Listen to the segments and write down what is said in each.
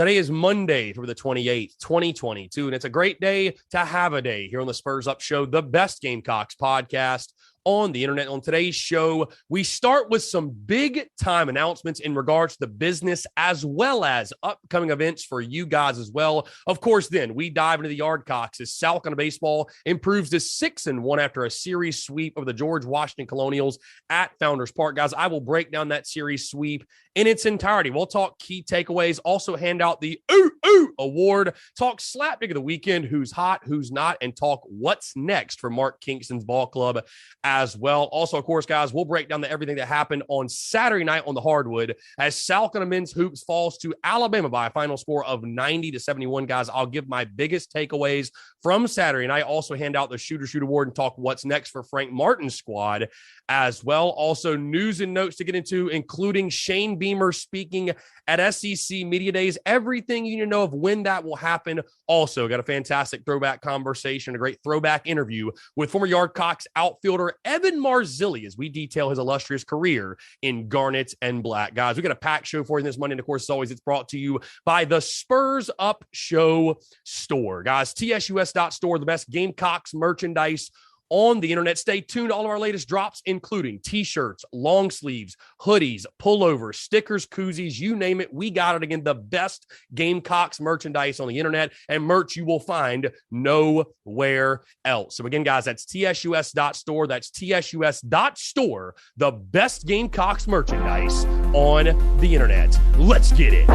Today is Monday, February the 28th, 2022, and it's a great day to have a day here on the Spurs Up Show, the best Gamecocks podcast on the internet. On today's show, we start with some big-time announcements in regards to the business as well as upcoming events for you guys as well. Of course, then we dive into the Yardcocks as South Carolina baseball improves to 6-1 after a series sweep of the George Washington Colonials at Founders Park. Guys, I will break down that series sweep in its entirety. We'll talk key takeaways, also hand out the Oot Oot award, talk Slapdick of the weekend, who's hot, who's not, and talk what's next for Mark Kingston's ball club as well. Also, of course, guys, we'll break down everything that happened on Saturday night on the hardwood as South Carolina men's hoops falls to Alabama by a final score of 90-71. Guys, I'll give my biggest takeaways from Saturday, and I also hand out the Shooter Shoot award and talk what's next for Frank Martin's squad as well. Also, news and notes to get into, including Shane Beamer speaking at SEC Media Days, everything you need to know of when that will happen. Also, got a fantastic throwback conversation, a great throwback interview with former Yardcocks outfielder Evan Marzilli as we detail his illustrious career in garnet and black. Guys, we got a packed show for you this Monday, and of course, as always, it's brought to you by the Spurs Up Show store. Guys, tsus.store, the best Gamecocks merchandise on the internet. Stay tuned to all of our latest drops, including t-shirts, long sleeves, hoodies, pullovers, stickers, koozies, you name it. We got it. Again, the best Gamecocks merchandise on the internet and merch you will find nowhere else. So again, guys, that's tsus.store. That's tsus.store, the best Gamecocks merchandise on the internet. Let's get it.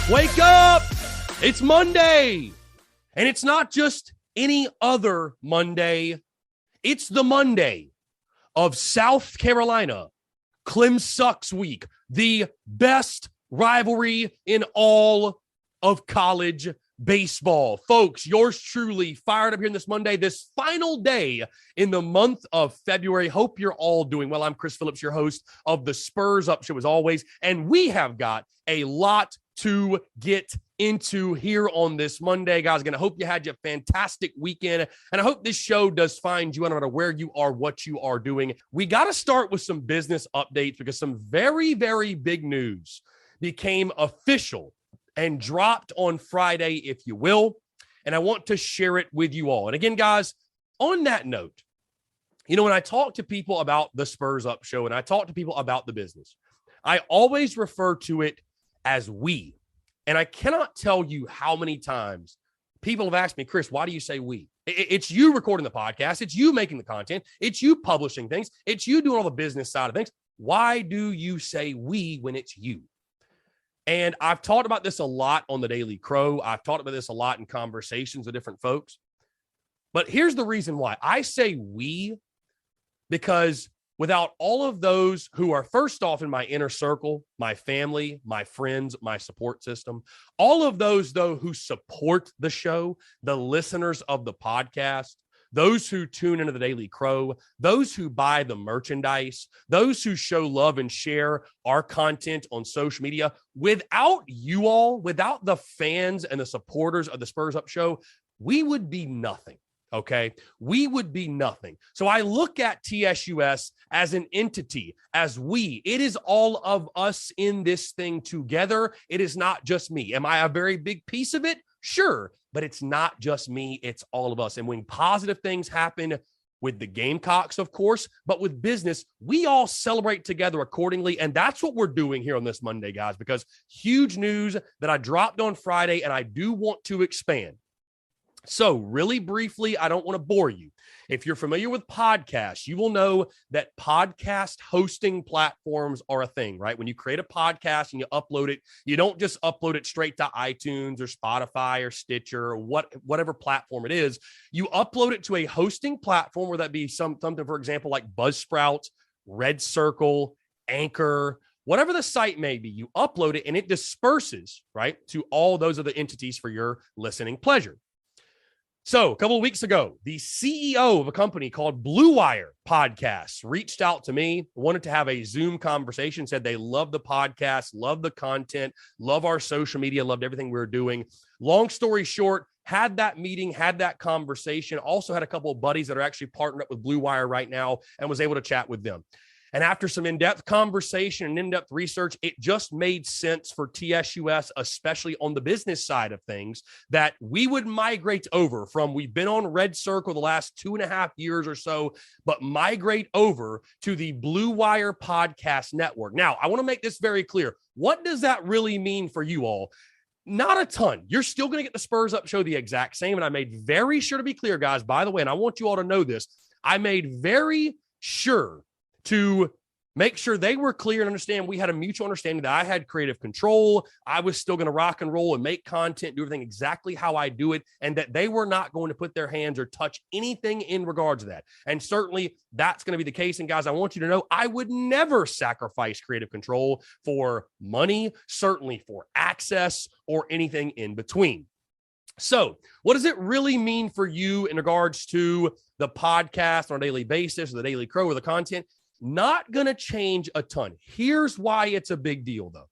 Wake up! It's Monday! And it's not just any other Monday. It's the Monday of South Carolina Clem Sucks Week, the best rivalry in all of college baseball. Folks, yours truly fired up here on this Monday, this final day in the month of February. Hope you're all doing well. I'm Chris Phillips, your host of the Spurs Up Show as always, and we have got a lot to get into here on this Monday, guys. Gonna hope you had your fantastic weekend, and I hope this show does find you no matter where you are, what you are doing. We got to start with some business updates because some very, very big news became official and dropped on Friday, if you will, and I want to share it with you all. And again, guys, on that note, you know, when I talk to people about the Spurs Up Show and I talk to people about the business, I always refer to it as we. And I cannot tell you how many times people have asked me, Chris, why do you say we? It's you recording the podcast. It's you making the content. It's you publishing things. It's you doing all the business side of things. Why do you say we when it's you? And I've talked about this a lot on the Daily Crow. I've talked about this a lot in conversations with different folks. But here's the reason why. I say we because without all of those who are first off in my inner circle, my family, my friends, my support system, all of those, though, who support the show, the listeners of the podcast, those who tune into the Daily Crow, those who buy the merchandise, those who show love and share our content on social media, without you all, without the fans and the supporters of the Spurs Up Show, we would be nothing. Okay, we would be nothing. So I look at TSUS as an entity, as we. It is all of us in this thing together. It is not just me. Am I a very big piece of it? Sure, but it's not just me. It's all of us. And when positive things happen with the Gamecocks, of course, but with business, we all celebrate together accordingly. And that's what we're doing here on this Monday, guys, because huge news that I dropped on Friday, and I do want to expand. So really briefly, I don't want to bore you. If you're familiar with podcasts, you will know that podcast hosting platforms are a thing, right? When you create a podcast and you upload it, you don't just upload it straight to iTunes or Spotify or Stitcher or whatever platform it is. You upload it to a hosting platform, where that be something, for example, like Buzzsprout, Red Circle, Anchor, whatever the site may be. You upload it and it disperses, right, to all those other entities for your listening pleasure. So a couple of weeks ago, the CEO of a company called Blue Wire Podcasts reached out to me, wanted to have a Zoom conversation, said they love the podcast, love the content, love our social media, loved everything we were doing. Long story short, had that meeting, had that conversation, also had a couple of buddies that are actually partnered up with Blue Wire right now, and was able to chat with them. And after some in-depth conversation and in-depth research, it just made sense for TSUS, especially on the business side of things, that we would migrate over from, we've been on Red Circle the last 2.5 years or so, but migrate over to the Blue Wire Podcast Network. Now, I want to make this very clear. What does that really mean for you all? Not a ton. You're still going to get the Spurs Up show the exact same. And I made very sure to be clear, guys, by the way, and I want you all to know this. I made very sure to make sure they were clear and understand we had a mutual understanding that I had creative control. I was still going to rock and roll and make content, do everything exactly how I do it, and that they were not going to put their hands or touch anything in regards to that. And certainly that's going to be the case. And guys, I want you to know I would never sacrifice creative control for money, certainly for access or anything in between. So what does it really mean for you in regards to the podcast on a daily basis, or the Daily Crow, or the content? Not going to change a ton. Here's why it's a big deal, though,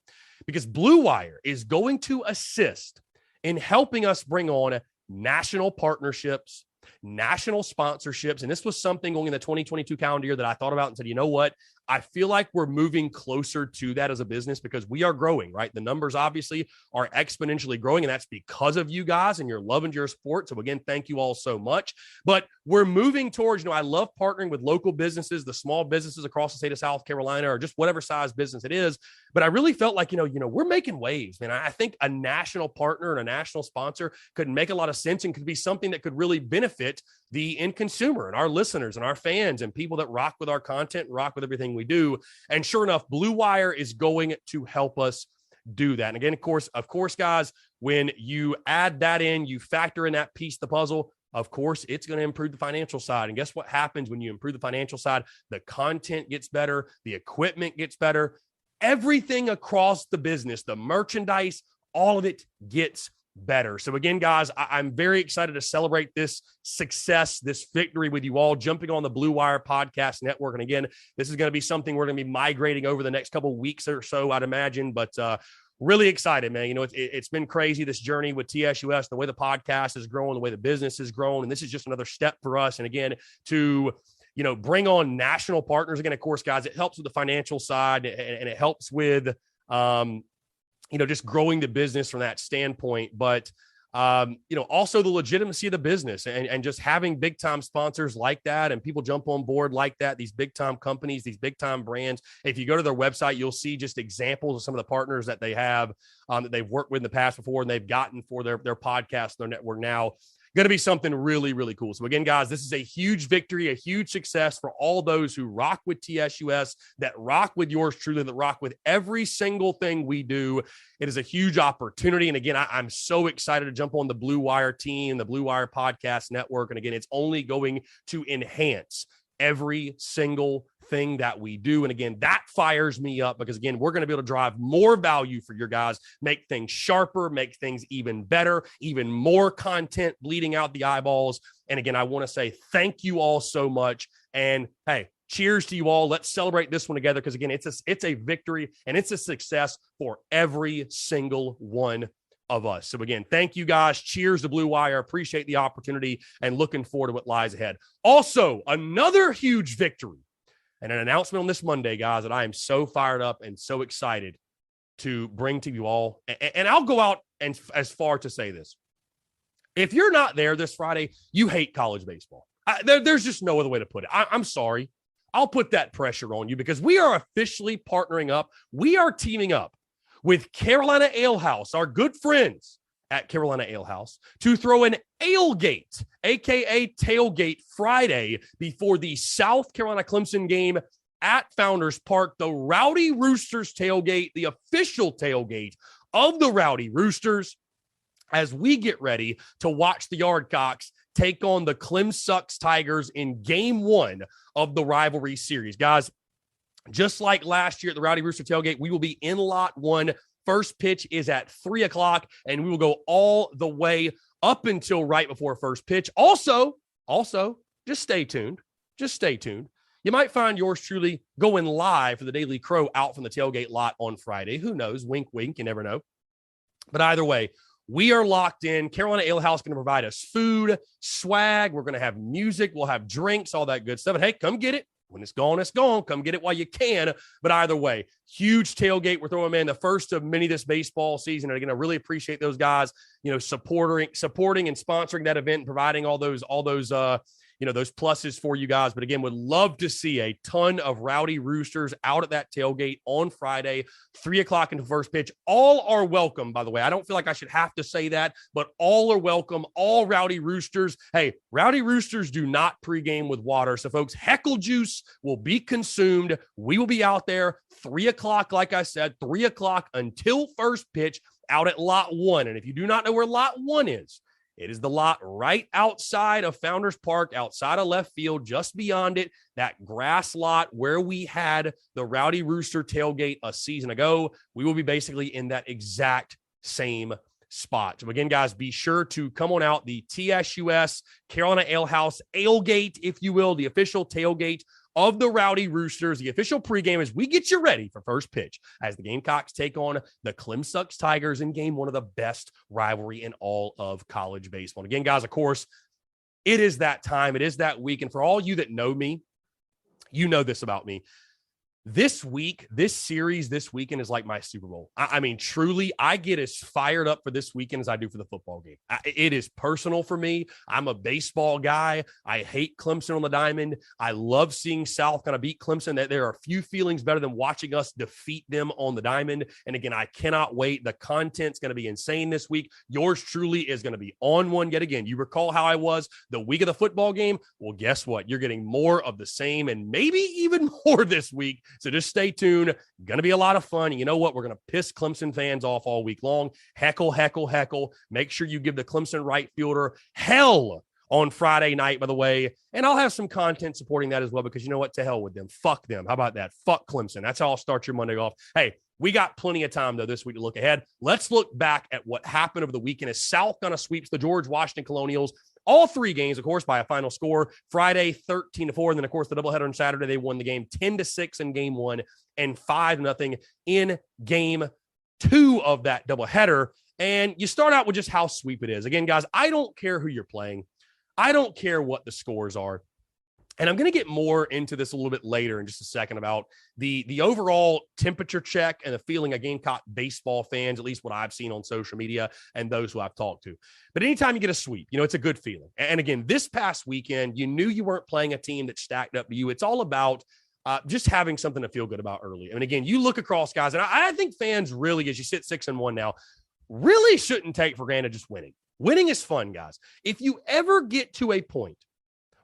because Blue Wire is going to assist in helping us bring on national partnerships, national sponsorships. And this was something going in the 2022 calendar year that I thought about and said, you know what? I feel like we're moving closer to that as a business, because we are growing, right? The numbers obviously are exponentially growing, and that's because of you guys and your love and your support. So again, thank you all so much. But we're moving towards, I love partnering with local businesses, the small businesses across the state of South Carolina, or just whatever size business it is. But I really felt like, we're making waves, man. I think a national partner and a national sponsor could make a lot of sense and could be something that could really benefit the end consumer and our listeners and our fans and people that rock with our content, rock with everything we do. And sure enough, Blue Wire is going to help us do that. And again, of course, guys, when you add that in, you factor in that piece of the puzzle, of course, it's going to improve the financial side. And guess what happens when you improve the financial side? The content gets better, the equipment gets better, everything across the business, the merchandise, all of it gets better. So again, guys, I'm very excited to celebrate this success, this victory with you all, jumping on the Blue Wire Podcast Network. And again, this is going to be something we're going to be migrating over the next couple of weeks or so, I'd imagine. But really excited, man. It's been crazy, this journey with TSUS, the way the podcast is growing, the way the business is growing. And this is just another step for us. And again, to bring on national partners. Again, of course, guys, it helps with the financial side, and it helps with just growing the business from that standpoint. But, also the legitimacy of the business and just having big time sponsors like that, and people jump on board like that, these big time companies, these big time brands. If you go to their website, you'll see just examples of some of the partners that they have, that they've worked with in the past before, and they've gotten for their podcast, their network now. Going to be something really, really cool. So again, guys, this is a huge victory, a huge success for all those who rock with TSUS, that rock with yours truly, that rock with every single thing we do. It is a huge opportunity. And again, I'm so excited to jump on the Blue Wire team, the Blue Wire Podcast Network. And again, it's only going to enhance every single thing that we do. And again, that fires me up, because again, we're going to be able to drive more value for your guys, make things sharper, make things even better, even more content bleeding out the eyeballs. And again, I want to say thank you all so much. And hey, cheers to you all. Let's celebrate this one together, because again, it's a victory and it's a success for every single one of us. So again, thank you guys. Cheers to Blue Wire. Appreciate the opportunity and looking forward to what lies ahead. Also, another huge victory and an announcement on this Monday, guys, that I am so fired up and so excited to bring to you all. And I'll go out and as far to say this. If you're not there this Friday, you hate college baseball. There's just no other way to put it. I'm sorry. I'll put that pressure on you, because we are officially partnering up. We are teaming up with Carolina Ale House, our good friends at Carolina Ale House to throw an alegate, a.k.a. tailgate Friday before the South Carolina Clemson game at Founders Park, the Rowdy Roosters tailgate, the official tailgate of the Rowdy Roosters, as we get ready to watch the Yardcocks take on the Clemson Tigers in game 1 of the Rivalry series. Guys, just like last year at the Rowdy Rooster tailgate, we will be in lot 1. First pitch is at 3 o'clock, and we will go all the way up until right before first pitch. Also, just stay tuned. Just stay tuned. You might find yours truly going live for the Daily Crow out from the tailgate lot on Friday. Who knows? Wink, wink. You never know. But either way, we are locked in. Carolina Ale House is going to provide us food, swag. We're going to have music. We'll have drinks, all that good stuff. And hey, come get it. When it's gone, it's gone. Come get it while you can. But either way, huge tailgate. We're throwing in the first of many this baseball season. And again, I really appreciate those guys, supporting and sponsoring that event and providing all those those pluses for you guys. But again, would love to see a ton of Rowdy Roosters out at that tailgate on Friday, 3 o'clock into first pitch. All are welcome, by the way. I don't feel like I should have to say that, but all are welcome. All Rowdy Roosters. Hey, Rowdy Roosters do not pregame with water. So folks, heckle juice will be consumed. We will be out there 3 o'clock, like I said, 3 o'clock until first pitch out at lot 1. And if you do not know where lot 1 is, it is the lot right outside of Founders Park, outside of left field, just beyond it, that grass lot where we had the Rowdy Rooster tailgate a season ago. We will be basically in that exact same spot. So again, guys, be sure to come on out. The TSUS Carolina Ale House Alegate, if you will, the official tailgate of the Rowdy Roosters, the official pregame, as we get you ready for first pitch as the Gamecocks take on the Clemson Tigers in game 1 of the best rivalry in all of college baseball. And again, guys, of course, it is that time. It is that week. And for all you that know me, you know this about me. This week, this series, this weekend is like my Super Bowl. I mean, truly, I get as fired up for this weekend as I do for the football game. It is personal for me. I'm a baseball guy. I hate Clemson on the diamond. I love seeing South kind of beat Clemson. There are few feelings better than watching us defeat them on the diamond. And again, I cannot wait. The content's going to be insane this week. Yours truly is going to be on one yet again. You recall how I was the week of the football game? Well, guess what? You're getting more of the same and maybe even more this week. So just stay tuned. Going to be a lot of fun. You know what? We're going to piss Clemson fans off all week long. Heckle, heckle, heckle. Make sure you give the Clemson right fielder hell on Friday night, by the way. And I'll have some content supporting that as well, because you know what? To hell with them. Fuck them. How about that? Fuck Clemson. That's how I'll start your Monday off. Hey, we got plenty of time, though, this week to look ahead. Let's look back at what happened over the weekend as South kind of sweeps the George Washington Colonials. All 3 games, of course, by a final score. Friday, 13-4. And then, of course, the doubleheader on Saturday, they won the game 10-6 in game 1 and 5-0 in game 2 of that doubleheader. And you start out with just how sweep it is. Again, guys, I don't care who you're playing. I don't care what the scores are. And I'm going to get more into this a little bit later in just a second about the overall temperature check and the feeling of Gamecock baseball fans, at least what I've seen on social media and those who I've talked to. But anytime you get a sweep, you know, it's a good feeling. And again, this past weekend, you knew you weren't playing a team that stacked up to you. It's all about just having something to feel good about early. And again, you look across, guys, and I think fans really, as you sit 6-1 now, really shouldn't take for granted just winning. Winning is fun, guys. If you ever get to a point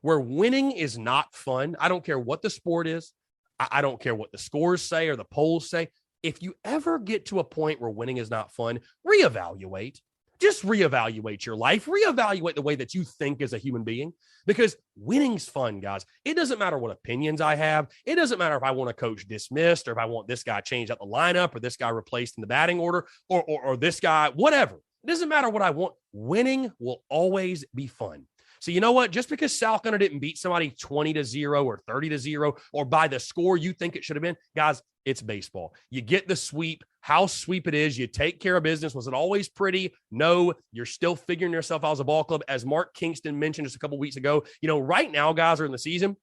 where winning is not fun, I don't care what the sport is. I don't care what the scores say or the polls say. If you ever get to a point where winning is not fun, reevaluate. Just reevaluate your life. Reevaluate the way that you think as a human being, because winning's fun, guys. It doesn't matter what opinions I have. It doesn't matter if I want a coach dismissed or if I want this guy changed out the lineup or this guy replaced in the batting order or this guy, whatever. It doesn't matter what I want. Winning will always be fun. So you know what? Just because South Carolina didn't beat somebody 20-0 or 30-0 or by the score you think it should have been, guys, it's baseball. You get the sweep, how sweep it is. You take care of business. Was it always pretty? No, you're still figuring yourself out as a ball club. As Mark Kingston mentioned just a couple weeks ago, you know, right now, guys, are in the season.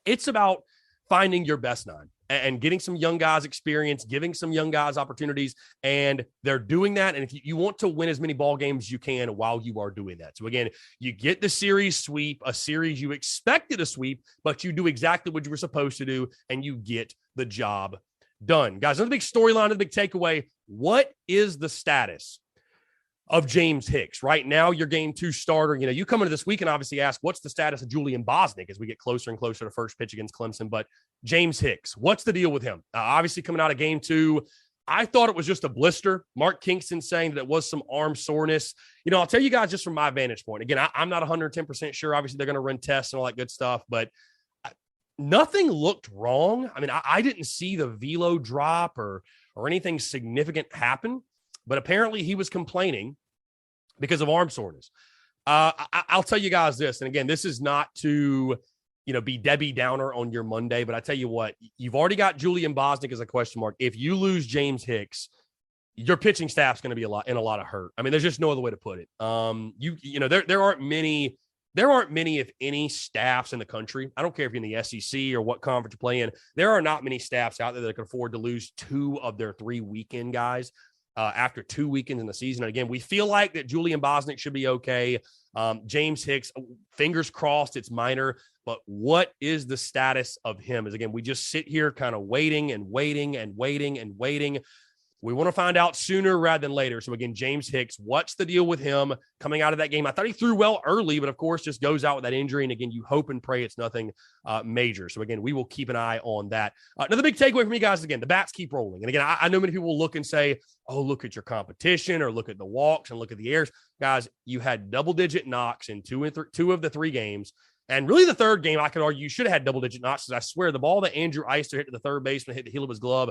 It's about finding your best 9 and getting some young guys experience, giving some young guys opportunities, and they're doing that. And if you want to win as many ball games as you can while you are doing that. So again, you get the series sweep, a series you expected a sweep, but you do exactly what you were supposed to do, and you get the job done. Guys, another big storyline, another big takeaway. What is the status of James Hicks. Right now, your game 2 starter. You know, you come into this week and obviously ask, what's the status of Julian Bosnick as we get closer and closer to first pitch against Clemson? But James Hicks, what's the deal with him? Obviously, coming out of game 2, I thought it was just a blister. Mark Kingston saying that it was some arm soreness. You know, I'll tell you guys just from my vantage point. Again, I'm not 110% sure. Obviously, they're going to run tests and all that good stuff, but nothing looked wrong. I mean, I didn't see the velo drop or anything significant happen, but apparently he was complaining because of arm soreness. I'll tell you guys this, and again, this is not to, you know, be Debbie Downer on your Monday, but I tell you what, you've already got Julian Bosnick as a question mark. If you lose James Hicks, your pitching staff's going to be in a lot of hurt. I mean, there's just no other way to put it. You know, there aren't many, if any, staffs in the country. I don't care if you're in the SEC or what conference you play in. There are not many staffs out there that can afford to lose 2 of their 3 weekend guys after 2 weekends in the season. And again, we feel like that Julian Bosnick should be okay. James Hicks, fingers crossed, it's minor. But what is the status of him? Is again, we just sit here kind of waiting and waiting and waiting and waiting. We want to find out sooner rather than later. So again, James Hicks, what's the deal with him coming out of that game? I thought he threw well early, but of course just goes out with that injury. And again, you hope and pray it's nothing major. So again, we will keep an eye on that. Another big takeaway from you guys, again, the bats keep rolling. And again, I know many people will look and say, oh, look at your competition or look at the walks and look at the errors. Guys, you had double-digit knocks in 2 of the 3 games. And really the third game, I could argue you should have had double-digit knocks, because I swear the ball that Andrew Eister hit to the third baseman, hit the heel of his glove,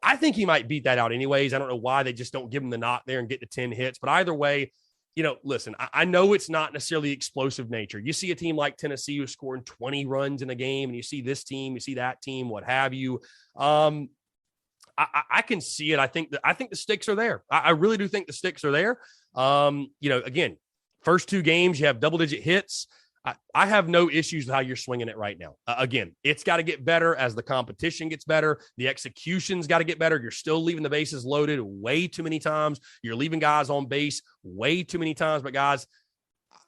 I think he might beat that out anyways. I don't know why they just don't give him the knock there and get to 10 hits. But either way, you know, listen, I know it's not necessarily explosive nature. You see a team like Tennessee who's scoring 20 runs in a game, and you see this team, you see that team, what have you. I can see it. I think the sticks are there. I really do think the sticks are there. You know, again, first 2 games, you have double-digit hits. I have no issues with how you're swinging it right now. Again, it's got to get better as the competition gets better. The execution's got to get better. You're still leaving the bases loaded way too many times. You're leaving guys on base way too many times. But guys,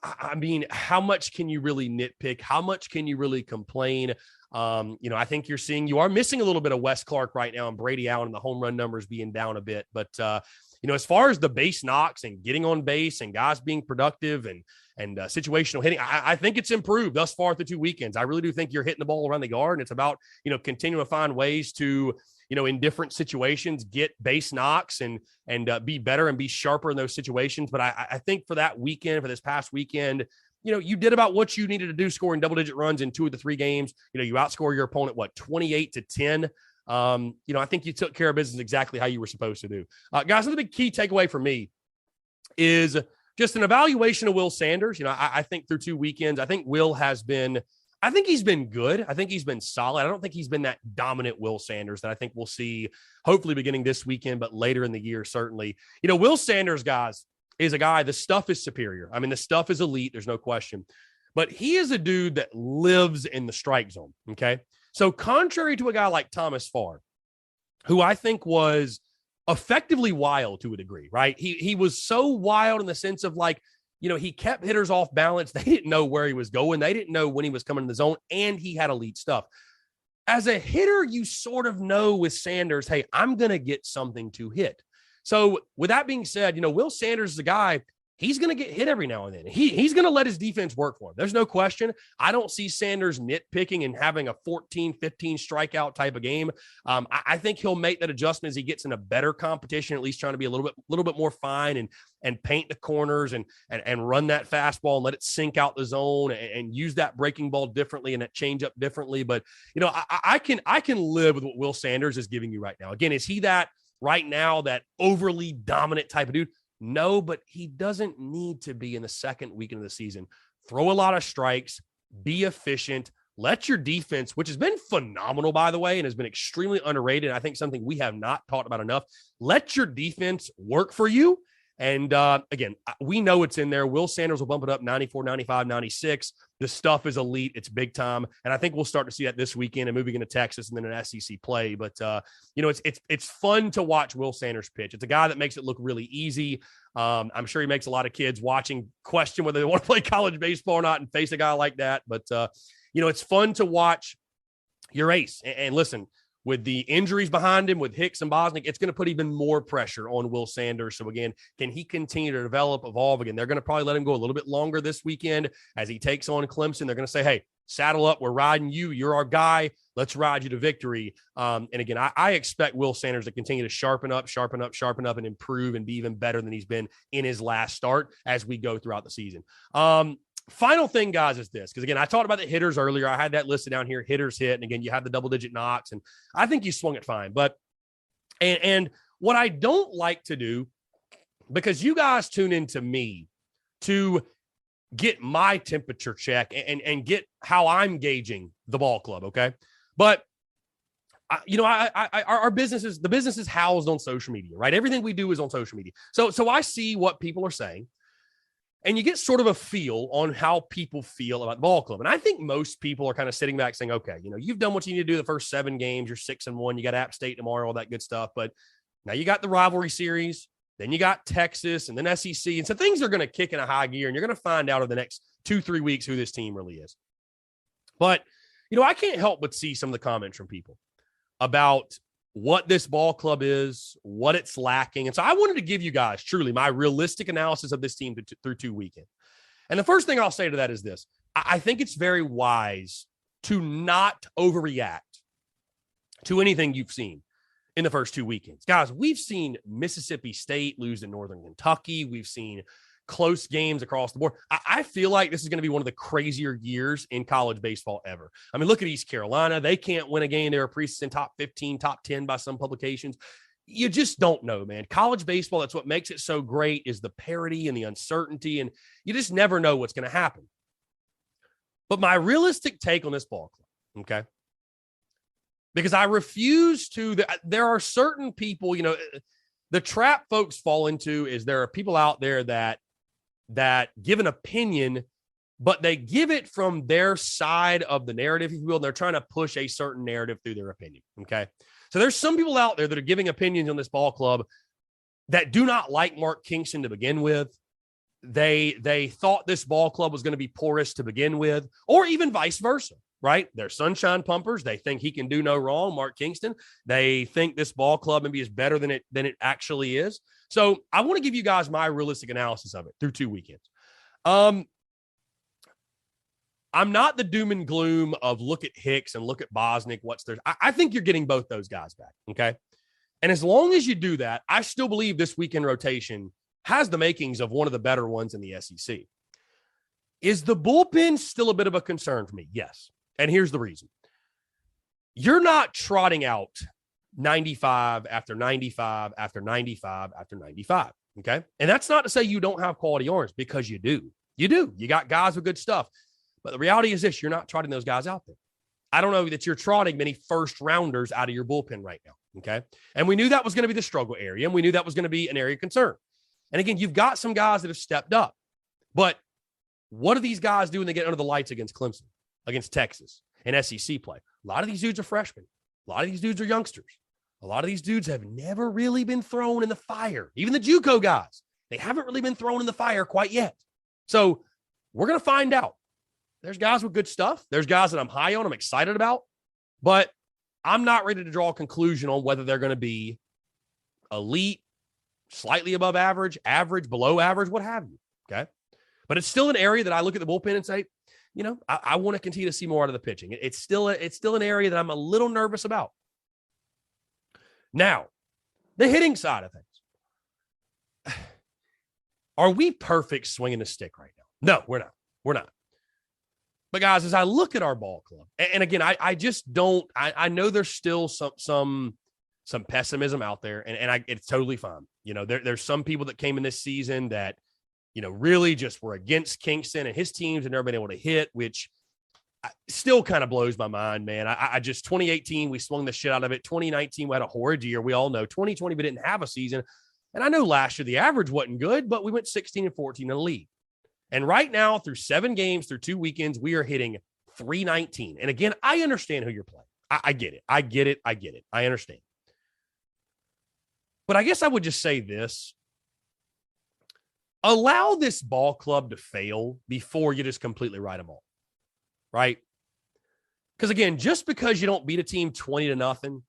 I mean, how much can you really nitpick? How much can you really complain? You know, I think you are missing a little bit of Wes Clark right now and Brady Allen and the home run numbers being down a bit. But, you know, as far as the base knocks and getting on base and guys being productive and situational hitting, I think it's improved thus far through 2 weekends. I really do think you're hitting the ball around the yard, and it's about, you know, continuing to find ways to, you know, in different situations, get base knocks and be better and be sharper in those situations. But I think for that weekend, for this past weekend, you know, you did about what you needed to do, scoring double-digit runs in 2 of the 3 games. You know, you outscore your opponent, 28-10. You know, I think you took care of business exactly how you were supposed to do. Guys, another big key takeaway for me is just an evaluation of Will Sanders. You know, I think through 2 weekends, I think he's been good. I think he's been solid. I don't think he's been that dominant Will Sanders that I think we'll see hopefully beginning this weekend, but later in the year, certainly. You know, Will Sanders, guys, is a guy, the stuff is superior. I mean, the stuff is elite. There's no question. But he is a dude that lives in the strike zone, okay? So contrary to a guy like Thomas Farr, who I think was effectively wild to a degree, right? He was so wild in the sense of, like, you know, he kept hitters off balance. They didn't know where he was going. They didn't know when he was coming in the zone, and he had elite stuff. As a hitter, you sort of know with Sanders, hey, I'm going to get something to hit. So with that being said, you know, Will Sanders is a guy, he's going to get hit every now and then. He's going to let his defense work for him. There's no question. I don't see Sanders nitpicking and having a 14, 15 strikeout type of game. I think he'll make that adjustment as he gets in a better competition, at least trying to be a little bit more fine and paint the corners and run that fastball and let it sink out the zone and use that breaking ball differently and that changeup differently. But, you know, I can live with what Will Sanders is giving you right now. Again, is he that right now, that overly dominant type of dude? No, but he doesn't need to be in the second weekend of the season. Throw a lot of strikes, be efficient, let your defense, which has been phenomenal, by the way, and has been extremely underrated, I think something we have not talked about enough, let your defense work for you. And again, we know it's in there. Will Sanders will bump it up 94, 95, 96. The stuff is elite. It's big time. And I think we'll start to see that this weekend and moving into Texas and then an SEC play. But, you know, it's fun to watch Will Sanders pitch. It's a guy that makes it look really easy. I'm sure he makes a lot of kids watching question whether they want to play college baseball or not and face a guy like that. But, you know, it's fun to watch your ace. And listen, with the injuries behind him, with Hicks and Bosnick, it's going to put even more pressure on Will Sanders. So again, can he continue to develop, evolve? Again, they're going to probably let him go a little bit longer this weekend as he takes on Clemson. They're going to say, hey, saddle up. We're riding you. You're our guy. Let's ride you to victory. And again, I expect Will Sanders to continue to sharpen up, and improve and be even better than he's been in his last start as we go throughout the season. Final thing, guys, is this. Because, again, I talked about the hitters earlier. I had that listed down here, hitters hit. And, again, you have the double-digit knocks. And I think you swung it fine. But and what I don't like to do, because you guys tune into me to get my temperature check and get how I'm gauging the ball club, okay? But, our business is housed on social media, right? Everything we do is on social media. So I see what people are saying. And you get sort of a feel on how people feel about the ball club. And I think most people are kind of sitting back saying, okay, you've done what you need to do the first 7 games. You're 6-1. You got App State tomorrow, all that good stuff. But now you got the rivalry series. Then you got Texas and then SEC. And so things are going to kick in a high gear. And you're going to find out over the next 2-3 weeks who this team really is. But, I can't help but see some of the comments from people about what this ball club is, what it's lacking. And so I wanted to give you guys truly my realistic analysis of this team through 2 weekends. And the first thing I'll say to that is this. I think it's very wise to not overreact to anything you've seen in the first 2 weekends. Guys, we've seen Mississippi State lose to Northern Kentucky. We've seen close games across the board. I feel like this is going to be one of the crazier years in college baseball ever. I mean, look at East Carolina. They can't win a game. They're a preseason top 15, top 10 by some publications. You just don't know, man. College baseball, that's what makes it so great, is the parity and the uncertainty, and you just never know what's going to happen. But my realistic take on this ball club, okay, because I refuse to – there are certain people, the trap folks fall into is there are people out there that give an opinion, but they give it from their side of the narrative, if you will. And they're trying to push a certain narrative through their opinion. Okay. So there's some people out there that are giving opinions on this ball club that do not like Mark Kingston to begin with. They thought this ball club was going to be porous to begin with, or even vice versa, right? They're sunshine pumpers. They think he can do no wrong, Mark Kingston. They think this ball club maybe is better than it actually is. So I want to give you guys my realistic analysis of it through 2 weekends. I'm not the doom and gloom of look at Hicks and look at Bosnick. I think you're getting both those guys back, okay? And as long as you do that, I still believe this weekend rotation has the makings of one of the better ones in the SEC. Is the bullpen still a bit of a concern for me? Yes. And here's the reason. You're not trotting out 95 after 95 after 95 after 95, okay? And that's not to say you don't have quality arms, because you do. You do. You got guys with good stuff. But the reality is this, you're not trotting those guys out there. I don't know that you're trotting many first-rounders out of your bullpen right now, okay? And we knew that was going to be the struggle area, and we knew that was going to be an area of concern. And again, you've got some guys that have stepped up. But what do these guys do when they get under the lights against Clemson, against Texas, and SEC play? A lot of these dudes are freshmen. A lot of these dudes are youngsters. A lot of these dudes have never really been thrown in the fire. Even the JUCO guys, they haven't really been thrown in the fire quite yet. So we're going to find out. There's guys with good stuff. There's guys that I'm high on, I'm excited about. But I'm not ready to draw a conclusion on whether they're going to be elite, slightly above average, average, below average, what have you, okay? But it's still an area that I look at the bullpen and say, I want to continue to see more out of the pitching. It's still an area that I'm a little nervous about. Now, the hitting side of things. Are we perfect swinging the stick right now? No, we're not. We're not. But, guys, as I look at our ball club, and again, I just don't – I know there's still some pessimism out there, and it's totally fine. There's some people that came in this season that, really just were against Kingston and his teams and never been able to hit, which – still kind of blows my mind, man. I just 2018, we swung the shit out of it. 2019, we had a horrid year. We all know 2020, we didn't have a season. And I know last year the average wasn't good, but we went 16-14 in the league. And right now, through 7 games, through 2 weekends, we are hitting 319. And again, I understand who you're playing. I get it. I get it. I understand. But I guess I would just say this. Allow this ball club to fail before you just completely write them off. Right? Because again, just because you don't beat a team 20-0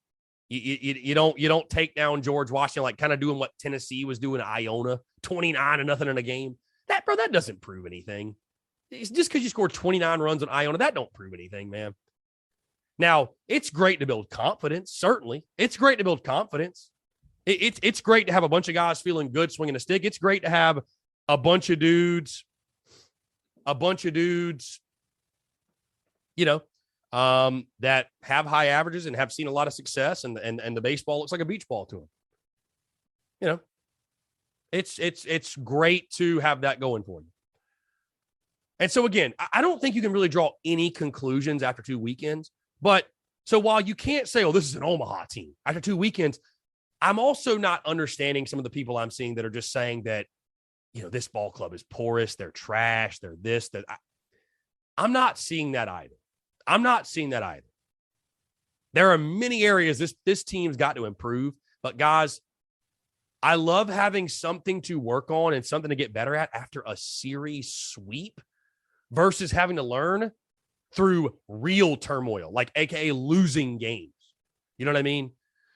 You don't take down George Washington, like kind of doing what Tennessee was doing to Iona, 29-0 in a game. That doesn't prove anything. It's just because you scored 29 runs on Iona, that don't prove anything, man. Now, it's great to build confidence, certainly. It's great to build confidence. It's great to have a bunch of guys feeling good swinging a stick. It's great to have a bunch of dudes, that have high averages and have seen a lot of success, and the baseball looks like a beach ball to them. It's great to have that going for you. And so again, I don't think you can really draw any conclusions after 2 weekends. But so while you can't say, oh, this is an Omaha team after 2 weekends, I'm also not understanding some of the people I'm seeing that are just saying that, this ball club is porous, they're trash, they're this, that. I'm not seeing that either. There are many areas this team's got to improve. But guys, I love having something to work on and something to get better at after a series sweep versus having to learn through real turmoil, like AKA losing games. You know what I mean?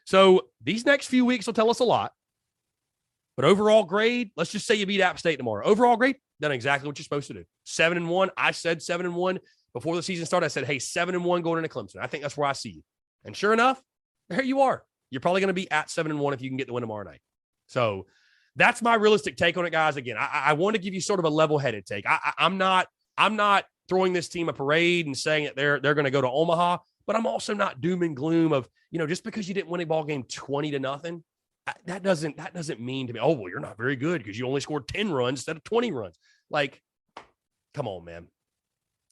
So these next few weeks will tell us a lot. But overall grade, let's just say you beat App State tomorrow. Overall grade, done exactly what you're supposed to do. 7-1. I said 7-1 before the season started. I said, hey, 7-1 going into Clemson. I think that's where I see you. And sure enough, there you are. You're probably going to be at 7-1 if you can get the win tomorrow night. So that's my realistic take on it, guys. Again, I want to give you sort of a level-headed take. I'm not throwing this team a parade and saying that they're going to go to Omaha, but I'm also not doom and gloom of, just because you didn't win a ball game 20-0, that doesn't mean to me, oh, well, you're not very good because you only scored 10 runs instead of 20 runs. Like, come on, man.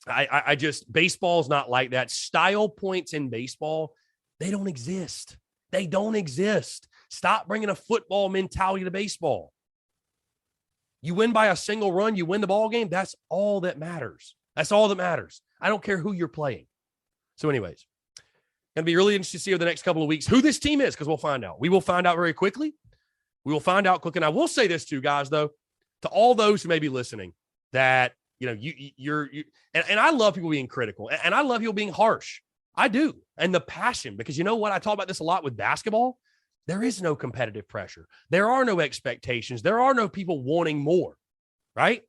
I just, baseball's not like that. Style points in baseball, they don't exist. They don't exist. Stop bringing a football mentality to baseball. You win by a single run, you win the ball game. That's all that matters. That's all that matters. I don't care who you're playing. So anyways, going to be really interesting to see over the next couple of weeks who this team is, because we'll find out. We will find out very quickly. We will find out quickly. And I will say this too, guys, though, to all those who may be listening, that, you're and I love people being critical, and I love people being harsh. I do. And the passion, because you know what? I talk about this a lot with basketball. There is no competitive pressure. There are no expectations. There are no people wanting more, right?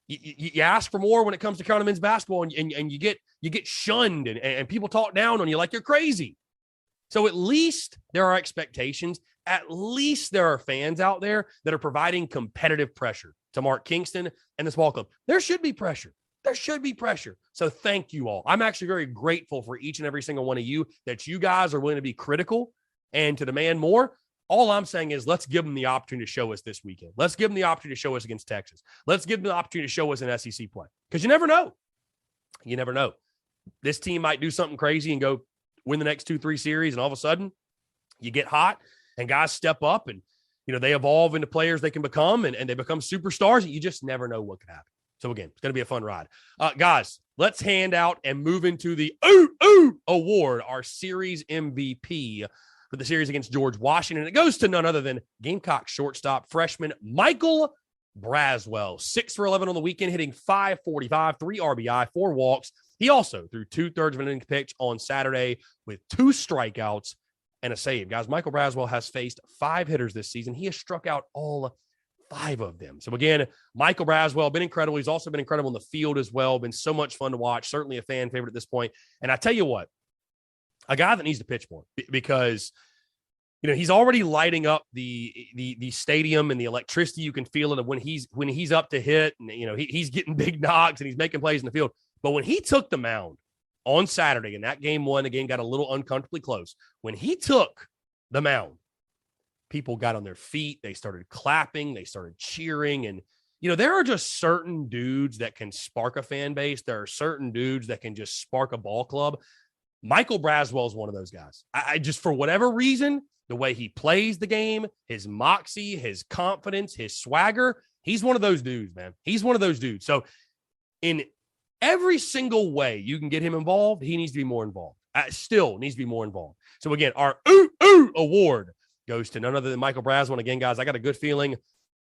You ask for more when it comes to Carolina men's basketball, and you get shunned, and people talk down on you like you're crazy. So at least there are expectations. At least there are fans out there that are providing competitive pressure to Mark Kingston and this ball club. There should be pressure. There should be pressure. So thank you all. I'm actually very grateful for each and every single one of you that you guys are willing to be critical and to demand more. All I'm saying is let's give them the opportunity to show us this weekend. Let's give them the opportunity to show us against Texas. Let's give them the opportunity to show us an SEC play, because you never know. You never know. This team might do something crazy and go win the next 2-3 series, and all of a sudden you get hot and guys step up and, they evolve into players they can become, and they become superstars. You just never know what could happen. So again, it's going to be a fun ride. Guys, let's hand out and move into the Oot Oot Award, our series MVP for the series against George Washington. It goes to none other than Gamecock shortstop freshman Michael Braswell. 6 for 11 on the weekend, hitting .545, 3 RBI, 4 walks. He also threw 2/3 of an inning pitch on Saturday with 2 strikeouts and a save. Guys, Michael Braswell has faced 5 hitters this season. He has struck out all 5 of them. So again, Michael Braswell, been incredible. He's also been incredible in the field as well. Been so much fun to watch. Certainly a fan favorite at this point. And I tell you what, a guy that needs to pitch more, because he's already lighting up the stadium, and the electricity, you can feel it when he's up to hit, and he's getting big knocks and he's making plays in the field. But when he took the mound on Saturday, and that game 1, the game got a little uncomfortably close. When he took the mound, people got on their feet. They started clapping. They started cheering. And, there are just certain dudes that can spark a fan base. There are certain dudes that can just spark a ball club. Michael Braswell is one of those guys. I just, for whatever reason, the way he plays the game, his moxie, his confidence, his swagger, he's one of those dudes, man. He's one of those dudes. So in every single way you can get him involved, he needs to be more involved. Still needs to be more involved. So again, our Oot Oot Award goes to none other than Michael Braswell. And again, guys, I got a good feeling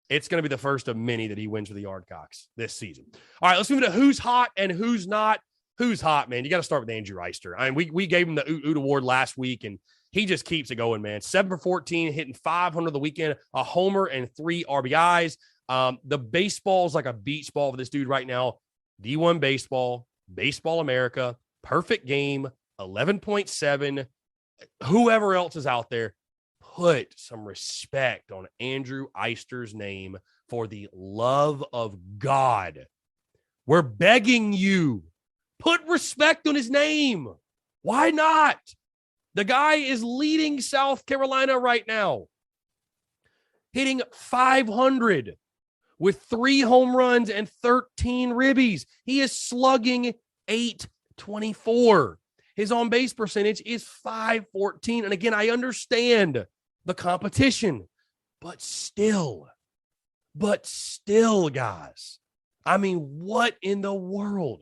it's going to be the first of many that he wins for the Yardcocks this season. All right, let's move to who's hot and who's not. Who's hot, man? You got to start with Andrew Reister. I mean, we gave him the Oot Oot Award last week, and he just keeps it going, man. 7 for 14, hitting 500 the weekend, a homer and 3 RBIs. The baseball's like a beach ball for this dude right now. D1 Baseball, Baseball America, perfect game, 11.7. Whoever else is out there, put some respect on Andrew Eister's name for the love of God. We're begging you. Put respect on his name. Why not? The guy is leading South Carolina right now, hitting 500 with 3 home runs and 13 ribbies. He is slugging .824. His on-base percentage is .514. And again, I understand the competition, but still, guys, I mean, what in the world?